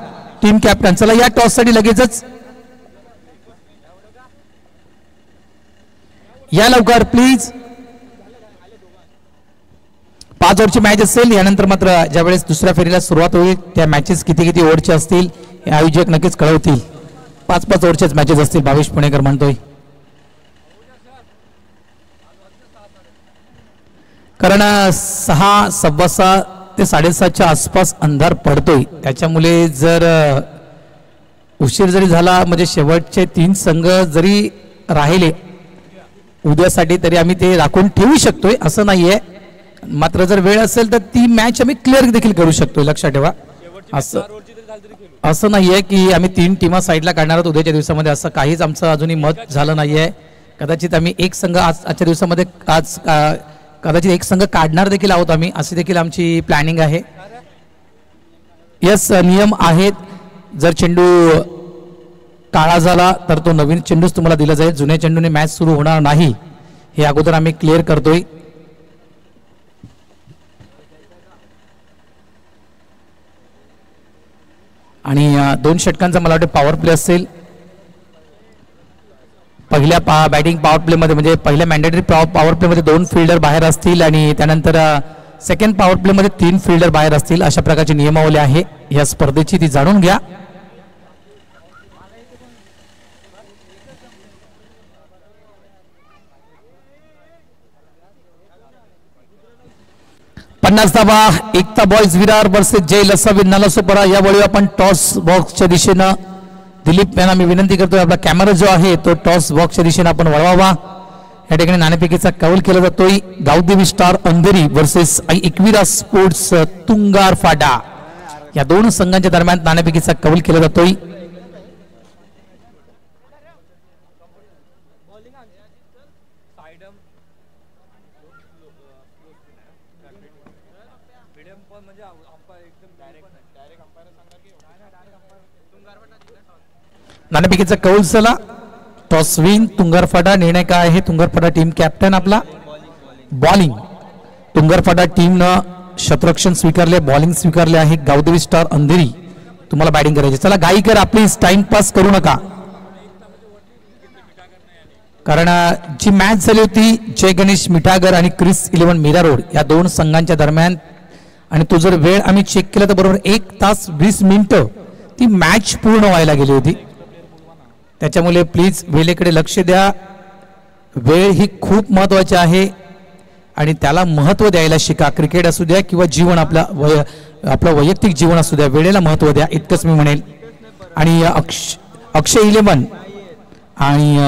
टीम कॅप्टन. चला या टॉस साठी लगेचच या लवकर प्लीज. 5 ओव्हरची मॅच असेल. यानंतर मात्र ज्यावेळेस दुसऱ्या फेरीला सुरुवात होईल त्या मॅचेस किती ओव्हरचे असतील हे आयोजक नक्कीच कळवतील. 5-5 ओव्हरचेच मॅचेस असतील. भावेश पुणेकर म्हणतोय, कारण 6, 6:15 ते 7:30च्या आसपास अंधार पडतोय. त्याच्यामुळे जर उशीर जरी झाला म्हणजे शेवटचे 3 संघ जरी राहिले उद्यासाठी तरी आम्ही ते राखून ठेवू शकतोय, असं नाहीये. मात्र जर वेळ असेल तर ती मॅच आम्ही क्लिअर देखील करू शकतोय, लक्षात ठेवा. असं नाहीये की आम्ही 3 टीमा साईडला काढणार आहोत उद्याच्या दिवसामध्ये, असं काहीच आमचं अजूनही मत झालं नाहीये. कदाचित आम्ही एक संघ आजच्या दिवसामध्ये कदाचित एक संघ काढणार देखील आहोत आम्ही, अशी देखील आमची प्लॅनिंग आहे. यस, नियम आहेत. जर चेंडू काळा झाला तर तो नवीन चेंडूच तुम्हाला दिला जाईल. जुन्या चेंडूने मॅच सुरू होणार नाही हे अगोदर आम्ही क्लिअर करतोय. आणि 2 षटकांचा मला वाटतं पॉवर प्ले असेल. पहिल्या बॅटिंग पॉवर प्ले मध्ये म्हणजे पहिल्या मॅन्डेटरी पॉवर प्ले मध्ये 2 फिल्डर बाहेर असतील आणि त्यानंतर सेकंड पॉवर प्ले मध्ये 3 फिल्डर बाहेर असतील. अशा प्रकारची नियमावली आहे या स्पर्धेची, ती जाणून घ्या. पन्नास धावा एकता बॉईज विरार वर्सेस जय लसावी नालासोपारा. या वेळी आपण टॉस बॉक्सच्या दिशेनं दिलीप यांना मी विनंती करतोय आपला कॅमेरा जो आहे तो टॉस बॉक्सच्या दिशेने आपण वळवावा. या ठिकाणी नाणेफेकीचा कौल केला जातोय. Gavdevi star Andheri versus Ekvira sports Tungarphada या 2 संघांच्या दरम्यान नाणेफेकीचा कौल केला जातोय. नाणेफेकीचा कौल झाला. Toss win Tungarphada. निर्णय काय आहे? तुंगारफाडा टीम कॅप्टन आपला बॉलिंग. तुंगारफाडा टीमनं क्षेत्ररक्षण स्वीकारले, बॉलिंग स्वीकारले आहे. गावदेवी स्टार अंधेरी तुम्हाला बॅटिंग करायची. चला गाई करा प्लीज, टाइमपास करू नका. कारण जी मॅच झाली होती जय गणेश मिठागर आणि क्रिस 11 मीरा रोड या 2 संघांच्या दरम्यान, आणि तो जर वेळ आम्ही चेक केला तर बरोबर 1 तास 20 मिनिटं ती मॅच पूर्ण व्हायला गेली होती. त्याच्यामुळे प्लीज वेळेकडे लक्ष द्या. वेळ ही खूप महत्वाची आहे आणि त्याला महत्व द्यायला शिका. क्रिकेट असू द्या किंवा जीवन आपलं वैयक्तिक जीवन असू द्या, वेळेला महत्व द्या, इतकंच मी म्हणेल. आणि अक्षय 11 आणि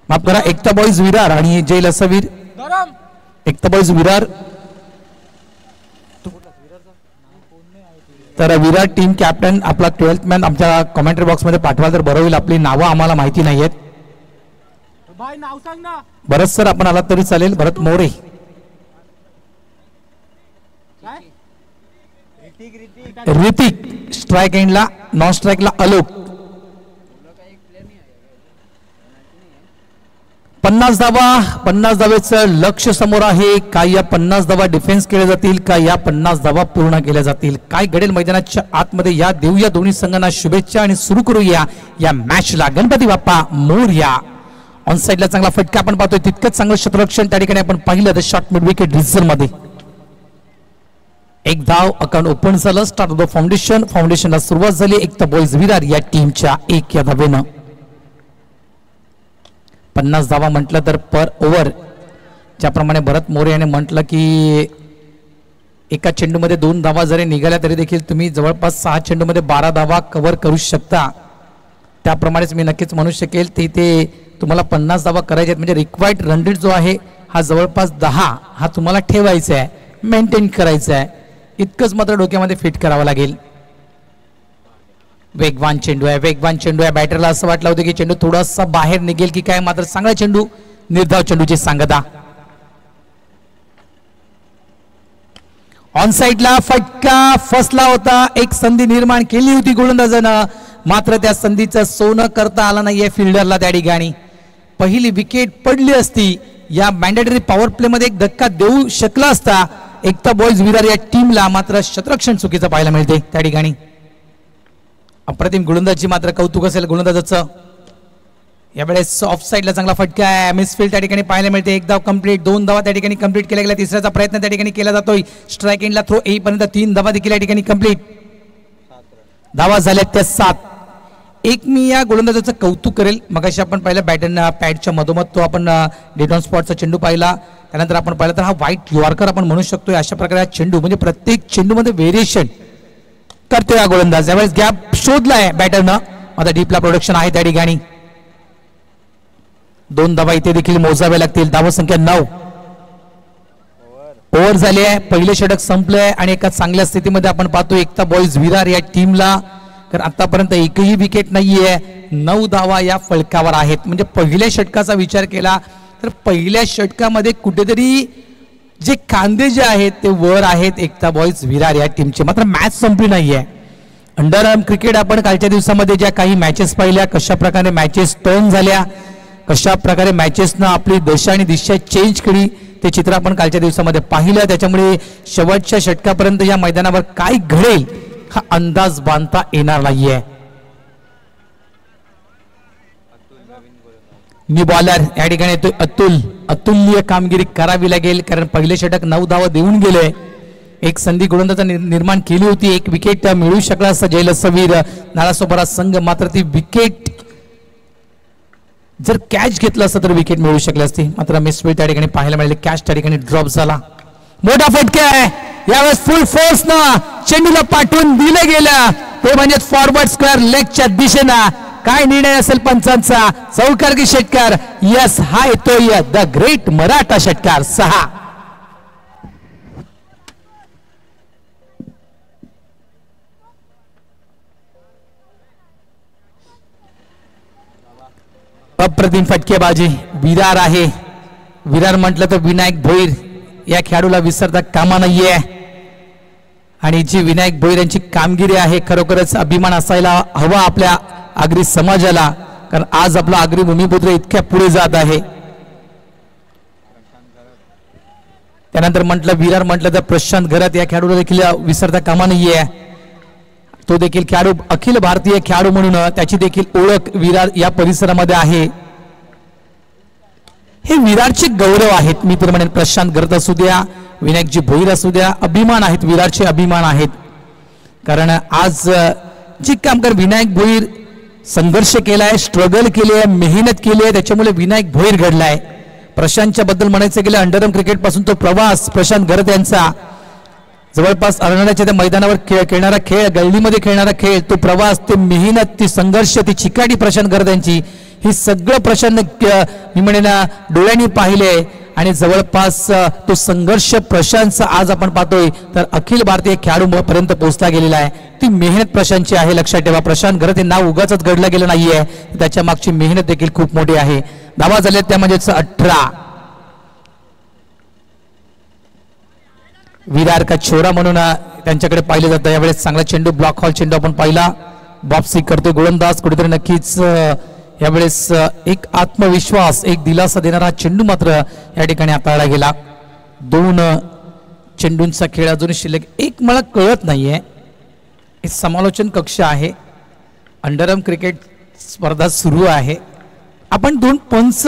माफ करा एकता बॉईज विरार आणि जय लसावीर. एकता बॉईज विरार. तर विराट टीम कॅप्टन आपला 12th मॅन आमच्या कमेंट्री बॉक्स मध्ये पाठवा तर बरं होईल. आपली नावं आम्हाला माहिती नाहीयेत. भरत सर आपण आलात तरी चालेल. भरत मोरे. ऋतिक स्ट्राइक एंडला, नॉन स्ट्राइकला अलोक. 50 धावा, 50 धावेचं लक्ष समोर आहे. काय या 50 धावा डिफेन्स केल्या जातील का या 50 धावा पूर्ण केल्या जातील, काय घडेल मैदानाच्या आतमध्ये या देऊया दोन्ही संघांना शुभेच्छा आणि सुरू करूया या मॅचला. गणपती बाप्पा मोरया. ऑन साइडला चांगला फटका आपण पाहतोय, तितकंच चांगलं क्षेत्ररक्षण त्या ठिकाणी आपण पाहिलं तर शॉर्ट मिड विकेट रिझर्व मध्ये. एक धाव, अकाउंट ओपन झालं. स्टार्ट ऑफ द फाउंडेशनला सुरुवात झाली. एक तर बॉईज विरार या टीमच्या 1 या धावेनं. 50 धावा म्हटलं तर पर ओव्हर, ज्याप्रमाणे भरत मोरे याने म्हटलं की एका चेंडूमध्ये 2 धावा जरी निघाल्या तरी देखील तुम्ही जवळपास 6 चेंडूमध्ये 12 धावा कव्हर करू शकता. त्याप्रमाणेच मी नक्कीच म्हणू शकेल ते तुम्हाला 50 धावा करायचे आहेत. म्हणजे रिक्वायर्ड रन रेट जो आहे हा जवळपास 10 हा तुम्हाला ठेवायचा आहे, मेंटेन करायचा आहे. इतकंच मात्र डोक्यामध्ये फिट करावं लागेल. वेगवान चेंडू आहे. बॅटरला असं वाटलं होतं की चेंडू थोडासा बाहेर निघेल की काय, मात्र चांगला चेंडू, निर्धाव चेंडूची सांगता. ऑन साइडला फटका फसला होता. एक संधी निर्माण केली होती गोलंदाजानं, मात्र त्या संधीचं सोनं करता आलं नाहीये फिल्डरला. त्या ठिकाणी पहिली विकेट पडली असती, या मॅन्डेटरी पॉवर प्ले मध्ये एक धक्का देऊ शकला असता एकता बॉईज विरार या टीमला, मात्र क्षेत्ररक्षण चुकीचं पाहायला मिळते त्या ठिकाणी. अप्रतिम गोलंदाजी, मात्र कौतुक असेल गोलंदाजाचं. यावेळेस ऑफ साइडला चांगला फटका आहे, मिसफील्ड त्या ठिकाणी पाहायला मिळते. 1 धाव कंप्लीट, 2 धावा त्या ठिकाणी कंप्लीट केल्या गेल्या. तिसऱ्याचा प्रयत्न त्या ठिकाणी केला जातोय. स्ट्राइक एंडला थ्रो येईपर्यंत 3 धावा देखील या ठिकाणी कंप्लीट. धावा झाल्या त्या 7. एक मी या गोलंदाजाचं कौतुक करेल. मगाशी आपण पाहिलं बॅटन पॅडच्या मधोमध तो आपण डेड ऑन स्पॉटचा चेंडू पाहिला. त्यानंतर आपण पाहिलं तर हा व्हाईट यॉर्कर आपण म्हणू शकतो. अशा प्रकारे हा चेंडू म्हणजे प्रत्येक चेंडूमध्ये व्हेरिएशन करतोय हा गोलंदाज. यावेळेस गॅप शोधलाय बॅटरनं, आता डीपला प्रोडक्शन आहे त्या ठिकाणी. 2 धावा इथे देखील मोजाव्या लागतील. धावा संख्या 9. ओव्हर झाली आहे, पहिले षटक संपलंय आणि एका चांगल्या स्थितीमध्ये आपण पाहतो एकता बॉईज विरार या टीमला. कारण आतापर्यंत एकही विकेट नाहीये. 9 धावा या फलकावर आहेत. म्हणजे पहिल्या षटकाचा विचार केला तर पहिल्या षटकामध्ये कुठेतरी जे कांदे जे आहेत ते वर आहेत एकता बॉईज विरार या टीमचे. मात्र मॅच संपली नाहीये. अंडर आर्म क्रिकेट आपण कालच्या दिवसामध्ये ज्या काही मॅचेस पाहिल्या, कशा प्रकारे मॅचेस टर्न झाल्या, कशा प्रकारे मॅचेसनं आपली दशा आणि दिशा चेंज केली, ते चित्र आपण कालच्या दिवसामध्ये पाहिलं. त्याच्यामुळे शेवटच्या षटकापर्यंत या मैदानावर काय घडेल हा अंदाज बांधता येणार नाहीये. न्यू बॉलर या ठिकाणी येतोय अतुल्य कामगिरी करावी लागेल, कारण पहिले षटक 9 धावा देऊन गेले. एक संधी गोलंदाजा निर्माण केली होती, एक विकेट मिळू शकला असता जयलसवीर नालासोपारा संघ, मात्र ती विकेट जर कॅच घेतला असता तर विकेट मिळू शकली असती. मात्र मिसफील्ड त्या ठिकाणी पाहायला मिळाले. कॅच त्या ठिकाणी ड्रॉप झाला. मोठा फटका आहे यावेळेस. फुल फोर्स ना चेंडूला पाठवून दिलं गेलं, ते म्हणजे फॉरवर्ड स्क्वेअर लेगच्या दिशेनं. काय निर्णय असेल पंचांचा. चौकार की षटकार. यस, हा येतोय द ग्रेट मराठा षटकार 6. अप्रतिम फटकेबाजी विरार आहे. विरार म्हटलं तर विनायक भोईर या खेळाडूला विसरता कामा नाहीये. आणि जी विनायक भोईर यांची कामगिरी आहे खरोखरच अभिमान असायला हवा आपल्या आगरी समाजाला, कारण आज आपला आगरी भूमिपुत्र इतक्या पुढे जात आहे. त्यानंतर म्हटलं विरार म्हटलं तर प्रशांत घरात या खेळाडूला देखील विसरता कामा नाहीये. तो देखील खेळाडू अखिल भारतीय खेळाडू म्हणून त्याची देखील ओळख विरार या परिसरामध्ये आहे. हे विरारचे गौरव आहेत. मी तर म्हणेन प्रशांत घरत असू द्या, विनायकजी भोईर असू द्या, अभिमान आहेत, विरारचे अभिमान आहेत. कारण आज जे काम कर विनायक भोईर संघर्ष केलाय, स्ट्रगल केली आहे, मेहनत केली आहे, त्याच्यामुळे विनायक भोईर घडलाय. प्रशांतच्या बद्दल म्हणायचं गेलं अंडरआर्म क्रिकेट पासून तो प्रवास प्रशांत घरत यांचा, जवळपास अरण्याच्या त्या मैदानावर खेळणारा खेळ, गल्लीमध्ये खेळणारा खेळ, तो प्रवास, ते मेहनत, ती संघर्ष, ती चिकाटी प्रशांत घरत यांची, ही सगळं प्रशांत मी म्हणेन डोळ्यांनी पाहिले. आणि जवळपास तो संघर्ष प्रशांतचा आज आपण पाहतोय तर अखिल भारतीय खेळाडू पर्यंत पोहोचला गेलेला आहे. ती मेहनत प्रशांतची आहे. लक्षात ठेवा, प्रशांत घरत हे नाव उगाच घडलं गेलं नाहीये, त्याच्या मागची मेहनत देखील खूप मोठी आहे. धावा झाल्या त्या म्हणजेच 18. विरार का छोरा म्हणून त्यांच्याकडे पाहिलं जातं. यावेळेस चांगला चेंडू ब्लॉक हॉल चेंडू आपण पाहिला. बॉक्सी करतोय गोलंदाज. कुठेतरी नक्कीच यावेळेस एक आत्मविश्वास एक दिलासा देणारा चेंडू मात्र या ठिकाणी हाताळला गेला. 2 चेंडूंचा खेळ अजून शिल्लक. एक मला कळत नाहीये, हे समालोचन कक्ष आहे, अंडरआर्म क्रिकेट स्पर्धा सुरू आहे, आपण 2 पंच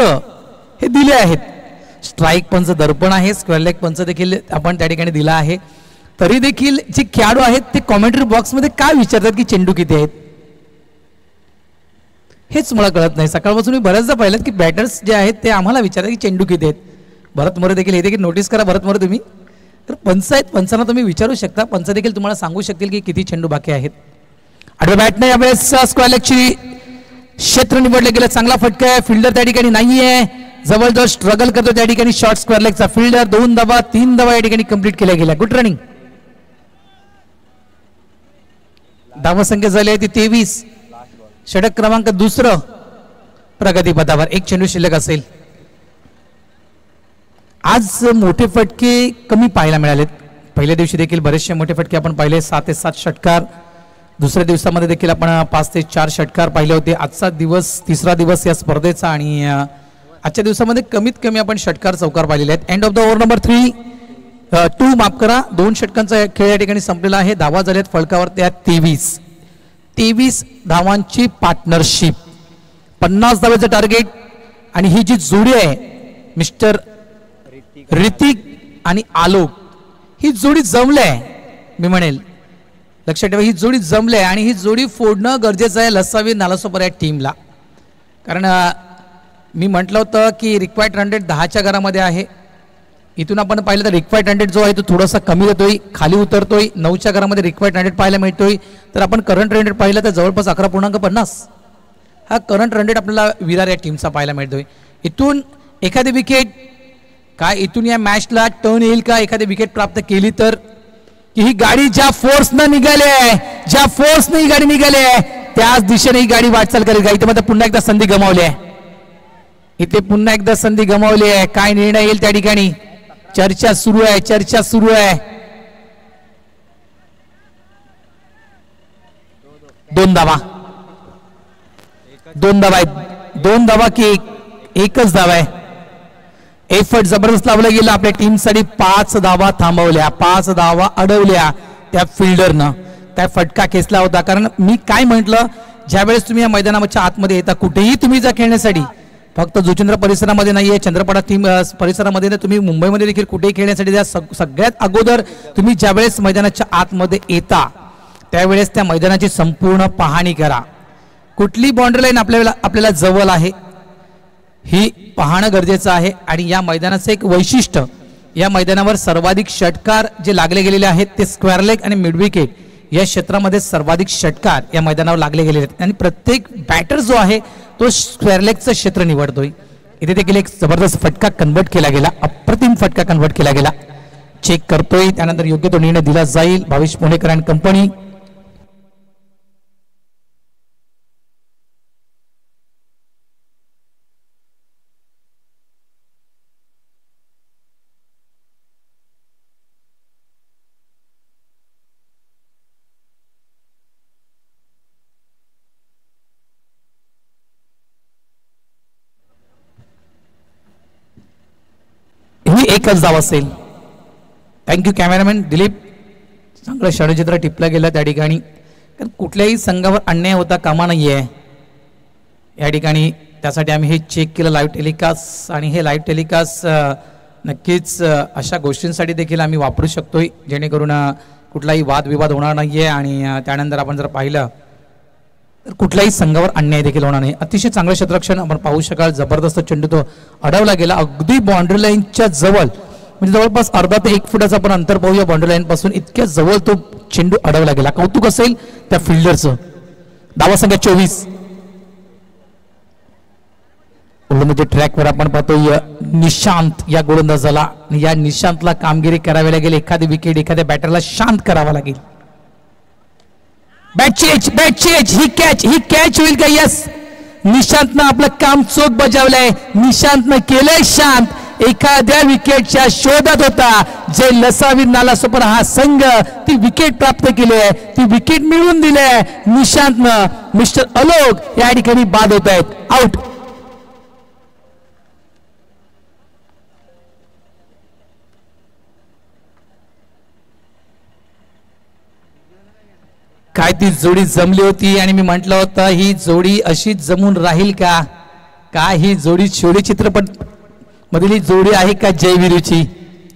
हे दिले आहेत. स्ट्राईक पंच दर्पण आहे, स्क्वेअर लेग पंच देखील आपण त्या ठिकाणी दिला आहे. तरी देखील जे खेळाडू आहेत ते कॉमेंट्री बॉक्समध्ये काय विचारतात की चेंडू किती आहेत, हेच मला कळत नाही. सकाळपासून मी बऱ्याचदा पाहिलं की बॅटर्स जे आहेत ते आम्हाला विचारतात की चेंडू किती आहेत. भरत मोरे देखील हे देखील नोटीस करा. भरत मोरे तुम्ही तर पंच आहेत, पंचांना तुम्ही विचारू शकता, पंच देखील तुम्हाला सांगू शकतील की किती चेंडू बाकी आहेत. आडव्या बॅटने यावेळेस स्क्वेअर लेगची क्षेत्र निवडले गेलं. चांगला फटका आहे. फिल्डर त्या ठिकाणी नाहीये, जवळजवळ स्ट्रगल करतो त्या ठिकाणी. Short square लेगचा fielder. 2 धावा 3 धावा या ठिकाणी कंप्लीट केल्या गेल्या. Good running. धावसंख्या झाली आहे ती 23. षटक क्रमांक 2 प्रगतीपथावर. 1 चेंडू शिल्लक असेल. आज मोठे फटके कमी पाहायला मिळालेत. पहिल्या दिवशी देखील बरेचसे मोठे फटके आपण पाहिले. 7 ते 7 षटकार. दुसऱ्या दिवसामध्ये देखील आपण 5 ते 4 षटकार पाहिले होते. आजचा दिवस 3रा दिवस या स्पर्धेचा आणि आजच्या दिवसामध्ये कमीत कमी आपण षटकार चौकार पाहिलेले आहेत. End of the over number 2 माफ करा. 2 षटकांचा खेळ या ठिकाणी संपलेला आहे. धावा झाल्यात फलकावर त्या 23 धावांची पार्टनरशिप. 50 धावांचं टार्गेट आणि ही जी जोडी आहे मिस्टर ऋतिक आणि आलोक, ही जोडी जमली आहे. मी म्हणेल लक्षात ठेवा, ही जोडी जमली आहे आणि ही जोडी फोडणं गरजेचं आहे लसावी नालासोपारा या टीमला. कारण मी म्हटलं होतं की रिक्वायर्ड रन रेट 10च्या घरामध्ये आहे. इथून आपण पाहिलं तर रिक्वायर्ड रन रेट जो आहे तो थोडासा कमी होतोय, खाली उतरतोय. 9च्या घरामध्ये रिक्वायर्ड रन रेट पाहायला मिळतोय. तर आपण करंट रन रेट पाहिलं तर जवळपास 11.50 हा करंट रन रेट आपल्याला विरार या टीमचा पाहायला मिळतोय. इथून एखादी विकेट काय, इथून या मॅचला टर्न येईल का, एखादी विकेट प्राप्त केली तर, की ही गाडी ज्या फोर्सनं निघाली आहे, ज्या फोर्सनं ही गाडी निघाली आहे त्याच दिशेने ही गाडी वाटचाल करेल का. इथे मात्र पुन्हा एकदा संधी गमावली आहे. इथे पुन्हा एकदा संधी गमावली आहे. काय निर्णय येईल त्या ठिकाणी चर्चा सुरू आहे. 2 धावा. 2 धावा आहेत. 2 धावा की एकच धावा आहे. एफर्ट जबरदस्त लावला गेला आपल्या टीमसाठी. 5 धावा थांबवल्या, 5 धावा अडवल्या त्या फिल्डरनं. त्या फटका खेचला होता. कारण मी काय म्हटलं, ज्यावेळेस तुम्ही या मैदानाच्या आतमध्ये येता, कुठेही तुम्ही जा खेळण्यासाठी, फक्त जुचंद्र परिसरामध्ये नाहीये, चंद्रपाडा टीम परिसरामध्ये नाही, तुम्ही मुंबईमध्ये देखील कुठेही खेळण्यासाठी द्या. सगळ्यात अगोदर तुम्ही ज्यावेळेस मैदानाच्या आतमध्ये येता त्यावेळेस त्या मैदानाची संपूर्ण पाहणी करा. कुठली बाउंड्री लाईन आपल्याला जवळ आहे ही पाहणं गरजेचं आहे. आणि या मैदानाचं एक वैशिष्ट्य, या मैदानावर सर्वाधिक षटकार जे लागले गेलेले आहेत ते स्क्वेअर लेग आणि मिड विकेट या क्षेत्रामध्ये सर्वाधिक षटकार या मैदानावर लागले गेलेले आहेत. आणि प्रत्येक बॅटर जो आहे तो स्क्वेअर लेगचं क्षेत्र निवडतोय. इथे देखील एक जबरदस्त फटका कन्वर्ट केला गेला, अप्रतिम फटका कन्वर्ट केला गेला. चेक करतोय, त्यानंतर योग्य तो निर्णय दिला जाईल. भाविश पुणेकर अँड कंपनी. एकच धाव असेल. Thank you cameraman Dilip. चांगलं षडचित्र टिपलं गेलं त्या ठिकाणी. कारण कुठल्याही संघावर अन्याय होता कामा नाहीये या ठिकाणी. त्यासाठी आम्ही हे चेक केलं लाईव्ह टेलिकास्ट. आणि हे लाईव्ह टेलिकास्ट नक्कीच अशा गोष्टींसाठी देखील आम्ही वापरू शकतोय जेणेकरून कुठलाही वादविवाद होणार नाहीये. आणि त्यानंतर आपण जर पाहिलं तर कुठल्याही संघावर अन्याय देखील होणार नाही. अतिशय चांगलं क्षेत्ररक्षण आपण पाहू शकाल. जबरदस्त चेंडू तो अडवला गेला अगदी बाउंड्री लाईनच्या जवळ, म्हणजे जवळपास अर्धा ते 1 फुटाचं आपण अंतर पाहूया बाउंड्री लाईन पासून. इतक्या जवळ तो चेंडू अडवला गेला. कौतुक असेल त्या फिल्डरचं. धावा संख्या 24. ट्रॅकवर आपण पाहतोय निशांत या गोलंदाजाला. या निशांतला कामगिरी करावी लागेल. एखादी विकेट एखाद्या बॅटरला शांत करावा लागेल. Bat change. ही कॅच होईल का? यस, निशांतनं आपलं काम चोख बजावलंय. निशांतनं केलंय शांत. एखाद्या विकेटच्या शोधात होता. जे लसावी नालासोपारा हा संघ ती विकेट प्राप्त केली आहे, ती विकेट मिळवून दिली आहे. निशांतनं मिस्टर अलोक या ठिकाणी बाद होत आहेत. आउट. काय ती जोडी जमली होती आणि मी म्हटलं होतं ही जोडी अशीच जमून राहील का? काय ही जोडी शोले चित्रपट मधली जोडी आहे का जयवीरूची,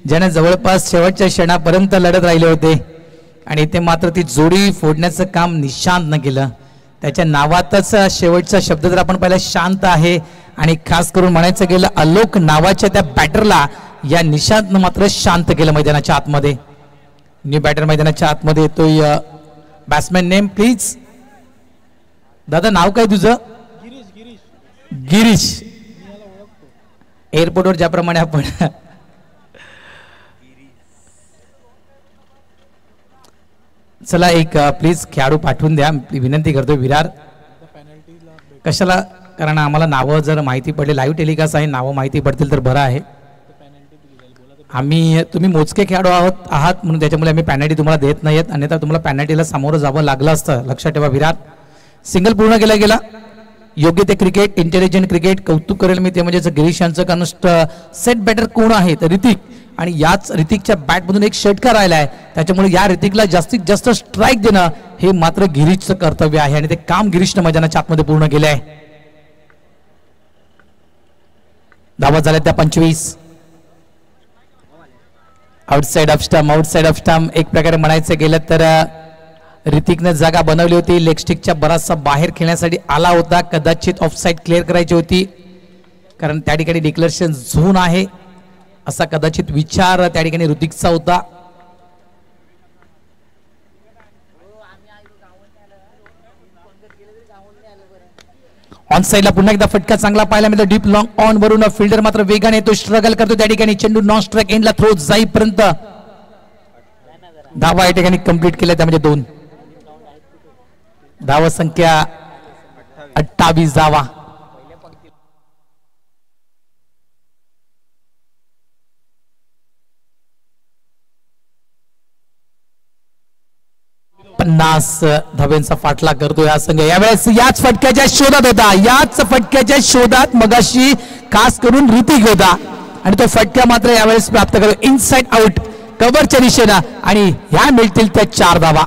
ज्याने जवळपास शेवटच्या क्षणापर्यंत लढत राहिले होते आणि ते मात्र ती जोडी फोडण्याचं काम निशांतनं केलं. त्याच्या नावातच शेवटचा शब्द जर आपण पाहिला शांत आहे आणि खास करून म्हणायचं गेलं अलोक नावाच्या त्या बॅटरला या निशांतनं मात्र शांत केलं मैदानाच्या आतमध्ये. न्यू बॅटर मैदानाच्या आतमध्ये येतोय. Batsman name please. दादा नाव काय तुझं? गिरीश. एअरपोर्टवर ज्याप्रमाणे आपण चला एक प्लीज खेळाडू पाठवून द्या विनंती करतोय. विरार कशाला? कारण आम्हाला नावं जर माहिती पडले, लाईव्ह टेलिकास्ट आहे, नावं माहिती पडतील तर बरं आहे. तुम्ही मोजके खेळाडू आहात म्हणून त्याच्यामुळे आम्ही पॅनल्टी तुम्हाला देत नाहीत, अन्यथा तुम्हाला पॅनल्टीला सामोरं जावं लागलं असतं. लक्षात ठेवा. विराट सिंगल पूर्ण केला गेला. योग्य ते क्रिकेट, इंटेलिजंट क्रिकेट कौतुक करेल मी ते म्हणजे गिरीश यांचं. कारण सेट बॅटर कोण आहे तर ऋतिक, आणि याच ऋतिकच्या बॅटमधून एक षटकार राहिला आहे. त्याच्यामुळे या ऋतिकला जास्तीत जास्त स्ट्राईक देणं हे मात्र गिरीशचं कर्तव्य आहे आणि ते काम गिरीशनं मैदानाच्या आतमध्ये पूर्ण केलं आहे. धावा झाल्या त्या 25. आउटसाइड ऑफ स्टंप एक प्रकारे म्हणायचं गेलं तर ऋतिकने जागा बनवली होती. लेग स्टिकच्या बराचसा बाहेर खेळण्यासाठी आला होता. कदाचित ऑफसाईड क्लिअर करायची होती कारण त्या ठिकाणी डिक्लेरेशन झोन आहे असा कदाचित विचार त्या ठिकाणी ऋतिकचा होता. ऑन साइडला पुन्हा एकदा फटका चांगला पाहायला मिळतो. डीप लॉंग ऑन वरून फिल्डर मात्र वेगाने येतो, स्ट्रगल करतो त्या ठिकाणी. चेंडू नॉन स्ट्राइक एंडला थ्रो जाईपर्यंत धावा या ठिकाणी कंप्लीट केल्या, त्यामध्ये 2 धावा संख्या 28 धावा. धाव्यांचा फाटला करतो या संघ. यावेळेस याच फटक्याच्या शोधात होता, याच फटक्याच्या शोधात मगाशी खास करून ऋतिक होता आणि तो फटका मात्र यावेळेस प्राप्त करतो इनसाइड आउट कव्हरच्या दिशेनं आणि ह्या मिळतील त्या 4 धावा.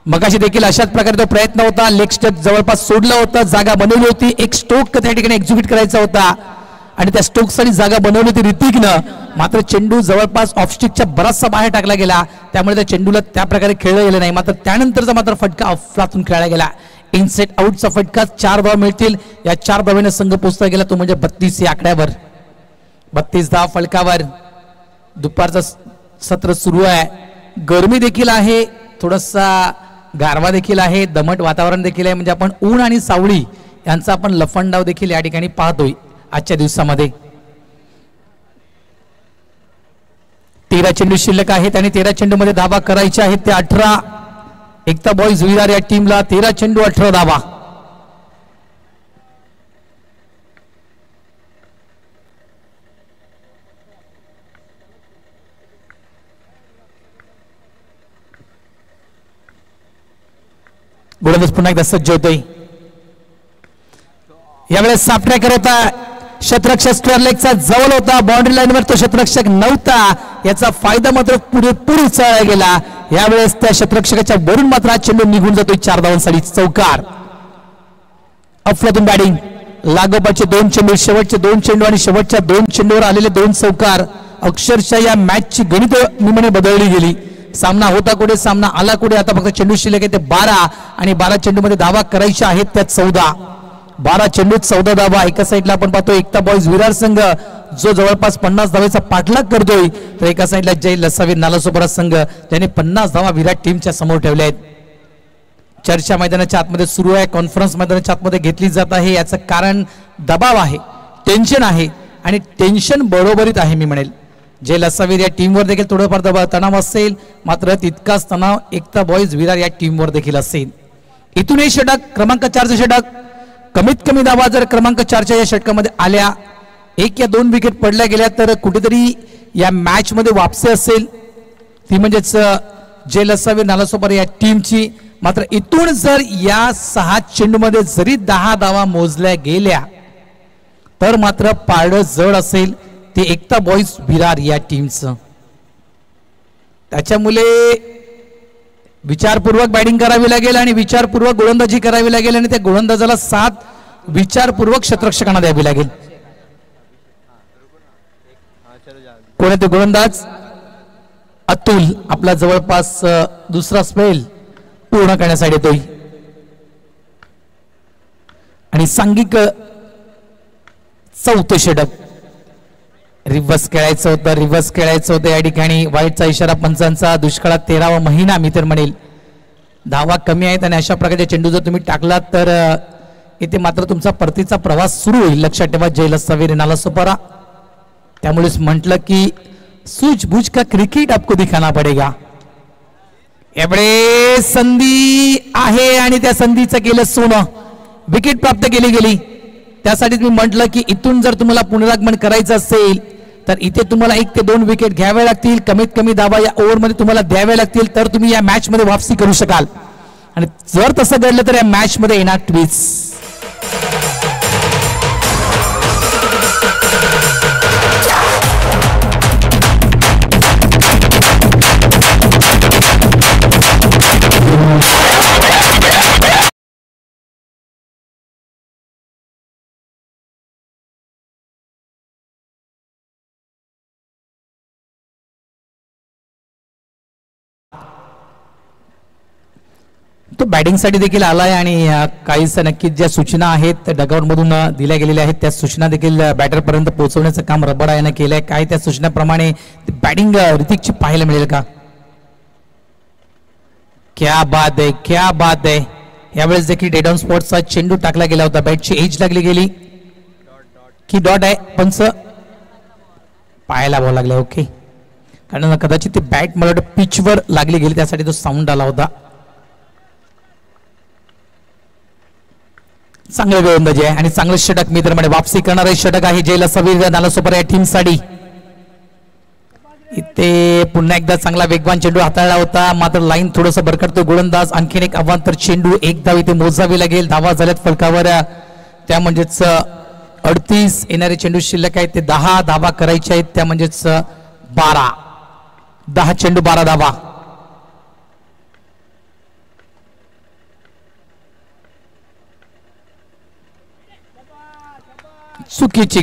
मगाशी देखील अशाच प्रकारे तो प्रयत्न होता. लेग स्टंप जवळपास सोडलं होतं, जागा बनवली होती. एक स्ट्रोक त्या ठिकाणी एक्झिक्यूट करायचा होता आणि त्या स्ट्रोकसाठी जागा बनवली होती ऋतिकनं. मात्र चेंडू जवळपास ऑफस्टिकच्या बराचसा बाहेर टाकला गेला, त्यामुळे त्या चेंडूला त्या प्रकारे खेळलं गेलं नाही. मात्र त्यानंतरचा मात्र फटका ऑफलातून खेळला गेला. इनसेट आउटचा फटका. 4 धावा मिळतील. या 4 धावेने संघ पोहोचता गेला तो म्हणजे 32 या आकड्यावर. 32 धावा फलकावर. दुपारचं सत्र सुरू आहे. गरमी देखील आहे, थोडासा गारवा देखील आहे, दमट वातावरण देखील आहे. म्हणजे आपण ऊन आणि सावळी यांचा आपण लफंडाव देखील या ठिकाणी पाहतोय आजच्या दिवसामध्ये. 13 चेंडू शिल्लक आहेत आणि 13 चेंडू मध्ये धावा करायच्या आहेत त्या 18. एकता बॉईज विरार या टीमला 13 चेंडू 18 धावा. गोलंदाज पुन्हा एकदा सज्ज होतोय. यावेळेस साफ ट्रॅकर होता, शतरक्षक स्क्वेअर लेगचा जवळ होता, बाउंड्री लाईनवर तो शतरक्षक नव्हता. याचा फायदा मात्र पुरेपूर उचलला गेला. यावेळेस त्या शतरक्षकाच्या वरून मात्र हा चेंडू निघून जातोय 4 धावांसाठी. चौकार. अफलातून बॅटिंग. लागोपाचे 2 चेंडू, शेवटचे 2 चेंडू आणि शेवटच्या 2 चेंडूवर आलेले 2 चौकार. अक्षरशः या मॅचची गणित निमणे बदलली गेली. सामना होता कुठे, सामना आला कुठे. आता फक्त चेंडू शिल्लक आहे ते 12 आणि 12 चेंडू मध्ये धावा करायच्या आहेत त्या 14. 12 चेंडूत 14 धावा. एका साईडला आपण पाहतो एकता बॉईज विरार संघ जो जवळपास 50 धावेचा पाठलाग करतोय, तर एका साईडला जय लसावी नालासोपारा संघ ज्याने 50 धावा विराट टीमच्या समोर ठेवल्या आहेत. चर्चा मैदानाच्या आतमध्ये सुरू आहे, कॉन्फरन्स मैदानाच्या आतमध्ये घेतली जात आहे. याचं कारण दबाव आहे, टेन्शन आहे आणि टेन्शन बरोबरीत आहे मी म्हणेल. जय लसावीर या टीमवर देखील थोडंफार दबाव तणाव असेल, मात्र तितकाच तणाव एकता बॉईज विरार या टीमवर देखील असेल. इथून षटक क्रमांक 4चे षटक. कमीत कमी धावा जर क्रमांक 4च्या या षटकामध्ये आल्या 1 या 2 विकेट पडल्या गेल्या तर कुठेतरी या मॅच मध्ये वापसी असेल ती म्हणजेच जय लसावीर नालासोपारा या टीमची. मात्र इथून जर या 6 चेंडूमध्ये जरी 10 धावा मोजल्या गेल्या तर मात्र पारडं जड असेल ते एकता बॉईज विरार या टीमचं. त्याच्यामुळे विचारपूर्वक बॅटिंग करावी लागेल आणि विचारपूर्वक गोलंदाजी करावी लागेल आणि त्या गोलंदाजाला साथ विचारपूर्वक क्षेत्ररक्षकांना द्यावी लागेल. कोण ते गोलंदाज अतुल आपला जवळपास दुसरा स्पेल पूर्ण करण्यासाठी येतोय आणि सांघिक 4थं षटक. रिव्हर्स खेळायचं होतं या ठिकाणी. वाईटचा इशारा पंचांचा. दुष्काळात 13वा महिना मी तर म्हणेल. धावा कमी आहेत आणि अशा प्रकारचे चेंडू जर तुम्ही टाकलात तर इथे मात्र तुमचा परतीचा प्रवास सुरू होईल. लक्षात ठेवा जय लसावीर नालासोपारा. त्यामुळेच म्हटलं की सूझबूझ का क्रिकेट आपको दिखाना पडेगा. एवढे संधी आहे आणि त्या संधीचं केलं सोनं. विकेट प्राप्त केली गेली. त्यासाठीच मी म्हटलं की इथून जर तुम्हाला पुनरागमन करायचं असेल तर इथे तुम्हाला 1 ते 2 विकेट घ्यावे लागतील. कमीत कमी धावा या ओव्हरमध्ये तुम्हाला द्यावे लागतील तर तुम्ही या मॅच मध्ये वापसी करू शकाल. आणि जर तसं घडलं तर या मॅच मध्ये येणार ट्विस्ट. तो बॅटिंगसाठी देखील आलाय आणि काहीसा नक्कीच ज्या सूचना आहेत डगआउट मधून दिल्या गेलेल्या आहेत त्या सूचना देखील बॅटर पर्यंत पोहोचवण्याचं काम रबाडा यानं केलंय. काय त्या सूचनाप्रमाणे बॅटिंग ऋतिकची पाहायला मिळेल का? क्या बात आहे, क्या बात आहे. यावेळेस देखील डेड ऑन स्पॉटचा चेंडू टाकला गेला होता. बॅटची एज लागली गेली की डॉट आहे पंच पाहायला भाव लागला. ओके कारण कदाचित ती बॅट मला वाटतं पिचवर लागली गेली त्यासाठी तो साऊंड आला होता. चांगलं गोलंदाजी आहे आणि चांगलं षटक मी तर म्हणे वापसी करणारे षटक आहे जय लसावीर नालासोपारा या टीम साठी. इथे पुन्हा एकदा चांगला वेगवान चेंडू हाताळला होता मात्र लाईन थोडस भरकटतो गोलंदाज. आणखीन एक अवांतर चेंडू एक धाव इथे मोजावी लागेल. धावा झाल्यात फलकावर त्या म्हणजेच 38. येणारे चेंडू शिल्लक आहेत ते 10 धावा करायच्या आहेत त्या म्हणजेच 10 चेंडू 12 धावा. चुकीची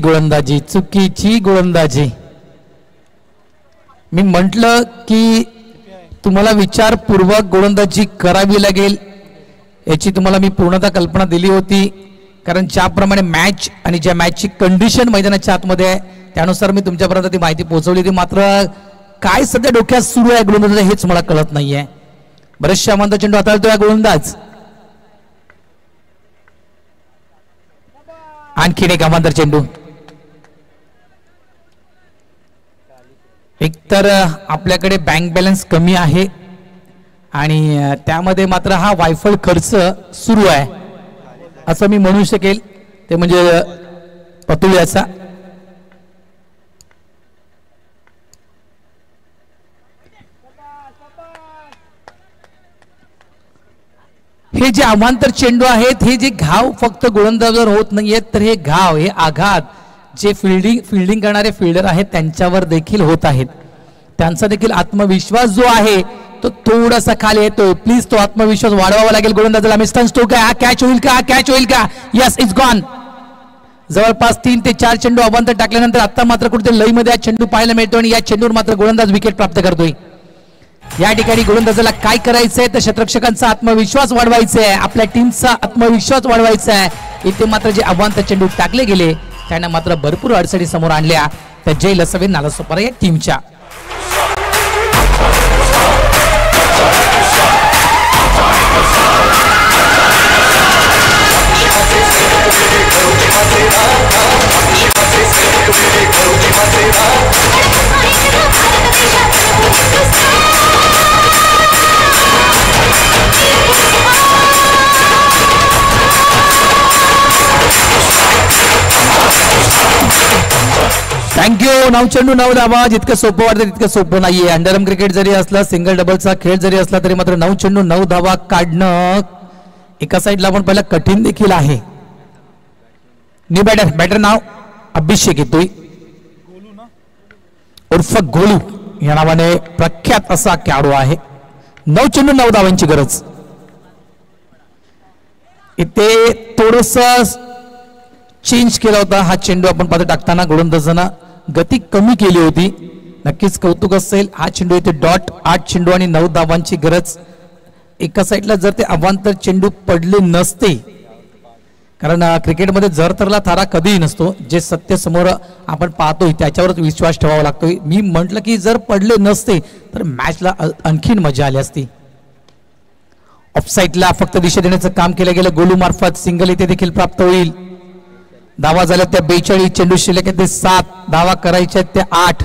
गोलंदाजी. मी म्हटलं की तुम्हाला विचारपूर्वक गोलंदाजी करावी लागेल याची तुम्हाला मी पूर्णतः कल्पना दिली होती. कारण ज्याप्रमाणे मॅच आणि ज्या मॅचची कंडिशन मैदानाच्या आतमध्ये आहे त्यानुसार मी तुमच्यापर्यंत ती माहिती पोहोचवली होती. मात्र काय सध्या डोक्यात सुरू आहे गोलंदाज हेच मला कळत नाहीये. बरेचशा अमांत चेंडू हाताळतोय गोलंदाज. आणखीन एक अमांतर चेंडू. एकतर आपल्याकडे बँक बॅलन्स कमी आहे आणि त्यामध्ये मात्र हा वायफळ खर्च सुरू आहे असं मी म्हणू शकेल. ते म्हणजे अतुल याचा. हे जे अवांतर चेंडू आहेत हे जे घाव फक्त गोलंदाजावर होत नाहीयेत तर हे घाव हे आघात जे फिल्डिंग करणारे फिल्डर आहेत त्यांच्यावर देखील होत आहेत. त्यांचा देखील आत्मविश्वास जो आहे तो थोडासा खाली येतोय. प्लीज तो आत्मविश्वास वाढवावा लागेल गोलंदाजाला. मिस्टर स्टोक हा कॅच होईल का? Yes it's gone. जवळपास 3 ते 4 चेंडू अवांतर टाकल्यानंतर आता मात्र कुठे लईमध्ये हा चेंडू पाहायला मिळतो आणि या चेंडूवर मात्र गोलंदाज विकेट प्राप्त करतोय. या ठिकाणी गोलंदाजाला काय करायचंय तर क्षेत्ररक्षकांचा आत्मविश्वास वाढवायचा आहे. आपल्या टीमचा आत्मविश्वास वाढवायचा आहे. इथे मात्र जे अवांतर चेंडू टाकले गेले त्यांना मात्र भरपूर अडचणी समोर आणल्या त्या जय लसावीर नालासोपारा या टीमच्या. थँक्यू. 9 चेंडू 9 धावा. जितकं सोपं वाटतं तितकं सोपं नाहीये. अंडरआर्म क्रिकेट जरी असला, सिंगल डबलचा खेळ जरी असला तरी मात्र 9 चेंडू 9 धावा काढणं एका साईडला आपण पहिला कठीण देखील आहे. न्यू बॅटर नाव अभिषेक येतोय उर्फ गोलू या नावाने प्रख्यात असा खेळाडू आहे. 9 चेंडू 9 धावांची गरज. इथे थोडस चेंज केला होता हा चेंडू. आपण पाहतो टाकताना गोलंदाजांना गती कमी केली होती. नक्कीच कौतुक असेल. हा चेंडू इथे डॉट. 8 चेंडू आणि 9 धावांची गरज. एका साईडला जर ते अवांतर चेंडू पडले नसते, कारण क्रिकेटमध्ये जर तरला थारा कधीही नसतो. जे सत्य समोर आपण पाहतोय त्याच्यावरच विश्वास ठेवावा लागतोय. मी म्हटलं की जर पडले नसते तर मॅचला आणखीन मजा आली असती. ऑफसाईडला फक्त दिशा देण्याचं काम केलं गेलं. गोलू मार्फत सिंगल इथे देखील प्राप्त होईल. धावा झाल्या त्या 42. चेंडू शिल्लक ते 7. धावा करायच्या त्या 8.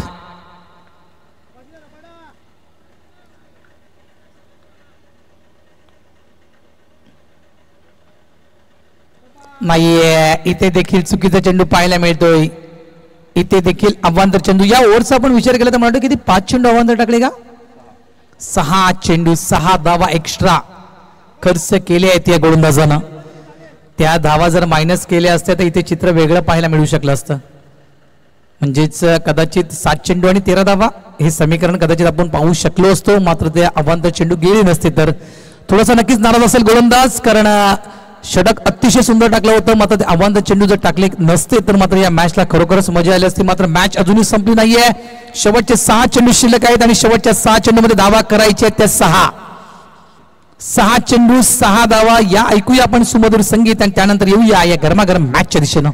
नाहीये. इथे देखील चुकीचा चेंडू पाहायला मिळतोय. इथे देखील अवांतर चेंडू. या ओव्हरचा आपण विचार केला तर म्हणतो किती 5 चेंडू अवांतर टाकले का? 6 चेंडू 6 धावा एक्स्ट्रा खर्च केले आहेत या गोलंदाजानं. त्या धावा जर मायनस केल्या असत्या तर इथे चित्र वेगळं पाहायला मिळू शकलं असतं. म्हणजेच कदाचित 7 चेंडू आणि 13 धावा हे समीकरण कदाचित आपण पाहू शकलो असतो. मात्र ते अवांतर चेंडू गेले नसते तर थोडासा नक्कीच नाराज असेल गोलंदाज, कारण षटक अतिशय सुंदर टाकलं होतं. मात्र ते अवांतर चेंडू जर टाकले नसते तर मात्र या मॅचला खरोखरच मजा आली असती. मात्र मॅच अजूनही संपली नाहीये. शेवटचे 6 चेंडू शिल्लक आहेत आणि शेवटच्या 6 चेंडूमध्ये धावा करायचे आहेत त्या 6 चेंडू 6 धावा. या ऐकूया आपण सुमधुर संगीत आणि त्यानंतर येऊया या गरमागरम मॅचच्या दिशेनं.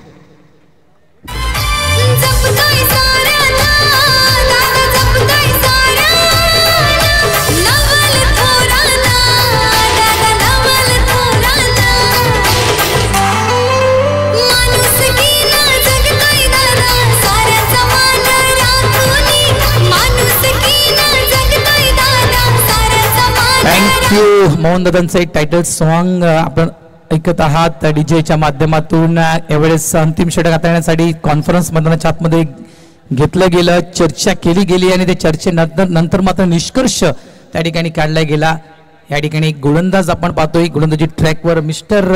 थँक्यू. मोहन दादांचं एक टायटल सॉन्ग आपण ऐकत आहात डीजेच्या माध्यमातून. यावेळेस अंतिम षटक हाताळण्यासाठी कॉन्फरन्स मैदानाच्या आतमध्ये घेतलं गेलं, चर्चा केली गेली आणि त्या चर्चेनंतर मात्र निष्कर्ष त्या ठिकाणी काढला गेला. या ठिकाणी गोलंदाज आपण पाहतोय. गोलंदाजी ट्रॅकवर मिस्टर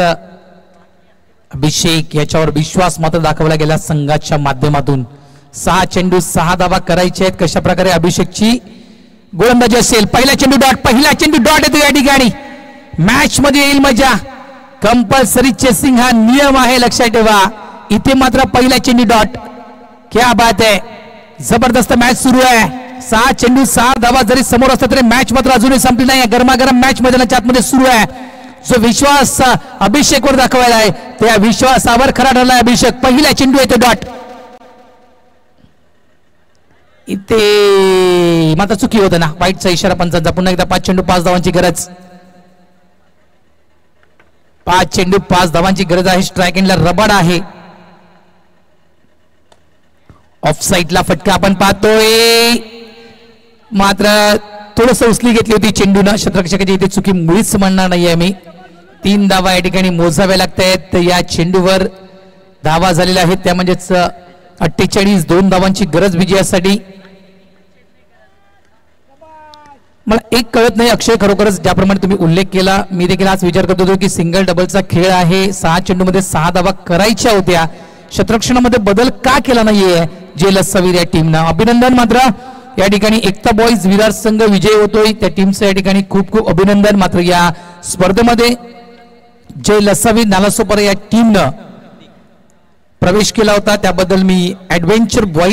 अभिषेक याच्यावर विश्वास मात्र दाखवला गेला संघाच्या माध्यमातून. 6 चेंडू 6 धावा करायचे आहेत. कशा प्रकारे अभिषेकची गोलंदाजी असेल. पहिला चेंडू डॉट. पहिला चेंडू डॉट येतो या ठिकाणी. मॅच मध्ये येईल मजा. कंपल्सरी चेसिंग हा नियम आहे, लक्षात ठेवा. इथे मात्र पहिला चेंडू डॉट. क्या बात आहे. जबरदस्त मॅच सुरू आहे. 6 चेंडू 6 धावा जरी समोर असतात तरी मॅच मात्र अजूनही संपली नाही. गरमागरम मॅच मैदानाच्या आतमध्ये सुरू आहे. जो विश्वास अभिषेकवर दाखवायला आहे त्या विश्वासावर खरा ठरलाय अभिषेक. पहिला चेंडू येतो डॉट. इथे मात्र चुकी होतं ना. वाईटचा इशारा पंचांचा. पुन्हा एकदा 5 चेंडू 5 धावांची गरज. 5 चेंडू 5 धावांची गरज आहे. स्ट्राइक एंडला रबड आहे. ऑफ साईडला फटका आपण पाहतोय. मात्र थोडस उचली घेतली होती चेंडूनं. क्षेत्ररक्षकाची इथे चुकी मुळीच म्हणणार नाहीये मी. 3 धावा या ठिकाणी मोजाव्या लागत आहेत. या चेंडूवर धावा झालेल्या आहेत त्या म्हणजेच 48. 2 धावांची गरज विजयासाठी. मला एक कळत नाही अक्षय, खरोखरच ज्याप्रमाणे तुम्ही उल्लेख केला मी देखील आज विचार करत होतो की सिंगल डबलचा खेळ आहे. 6 चेंडूमध्ये 6 धावा करायच्या होत्या. क्षेत्ररक्षणामध्ये बदल का केला नाहीये जे लस्सावीर या टीमनं. अभिनंदन. मात्र या ठिकाणी एकता बॉईज विरार संघ विजय होतोय. त्या टीमचं या ठिकाणी खूप खूप अभिनंदन. मात्र या स्पर्धेमध्ये जय लस्सावीर नालासोपारा या टीमनं प्रवेश केला होता त्याबद्दल मी ऍडव्हेंचर बॉईज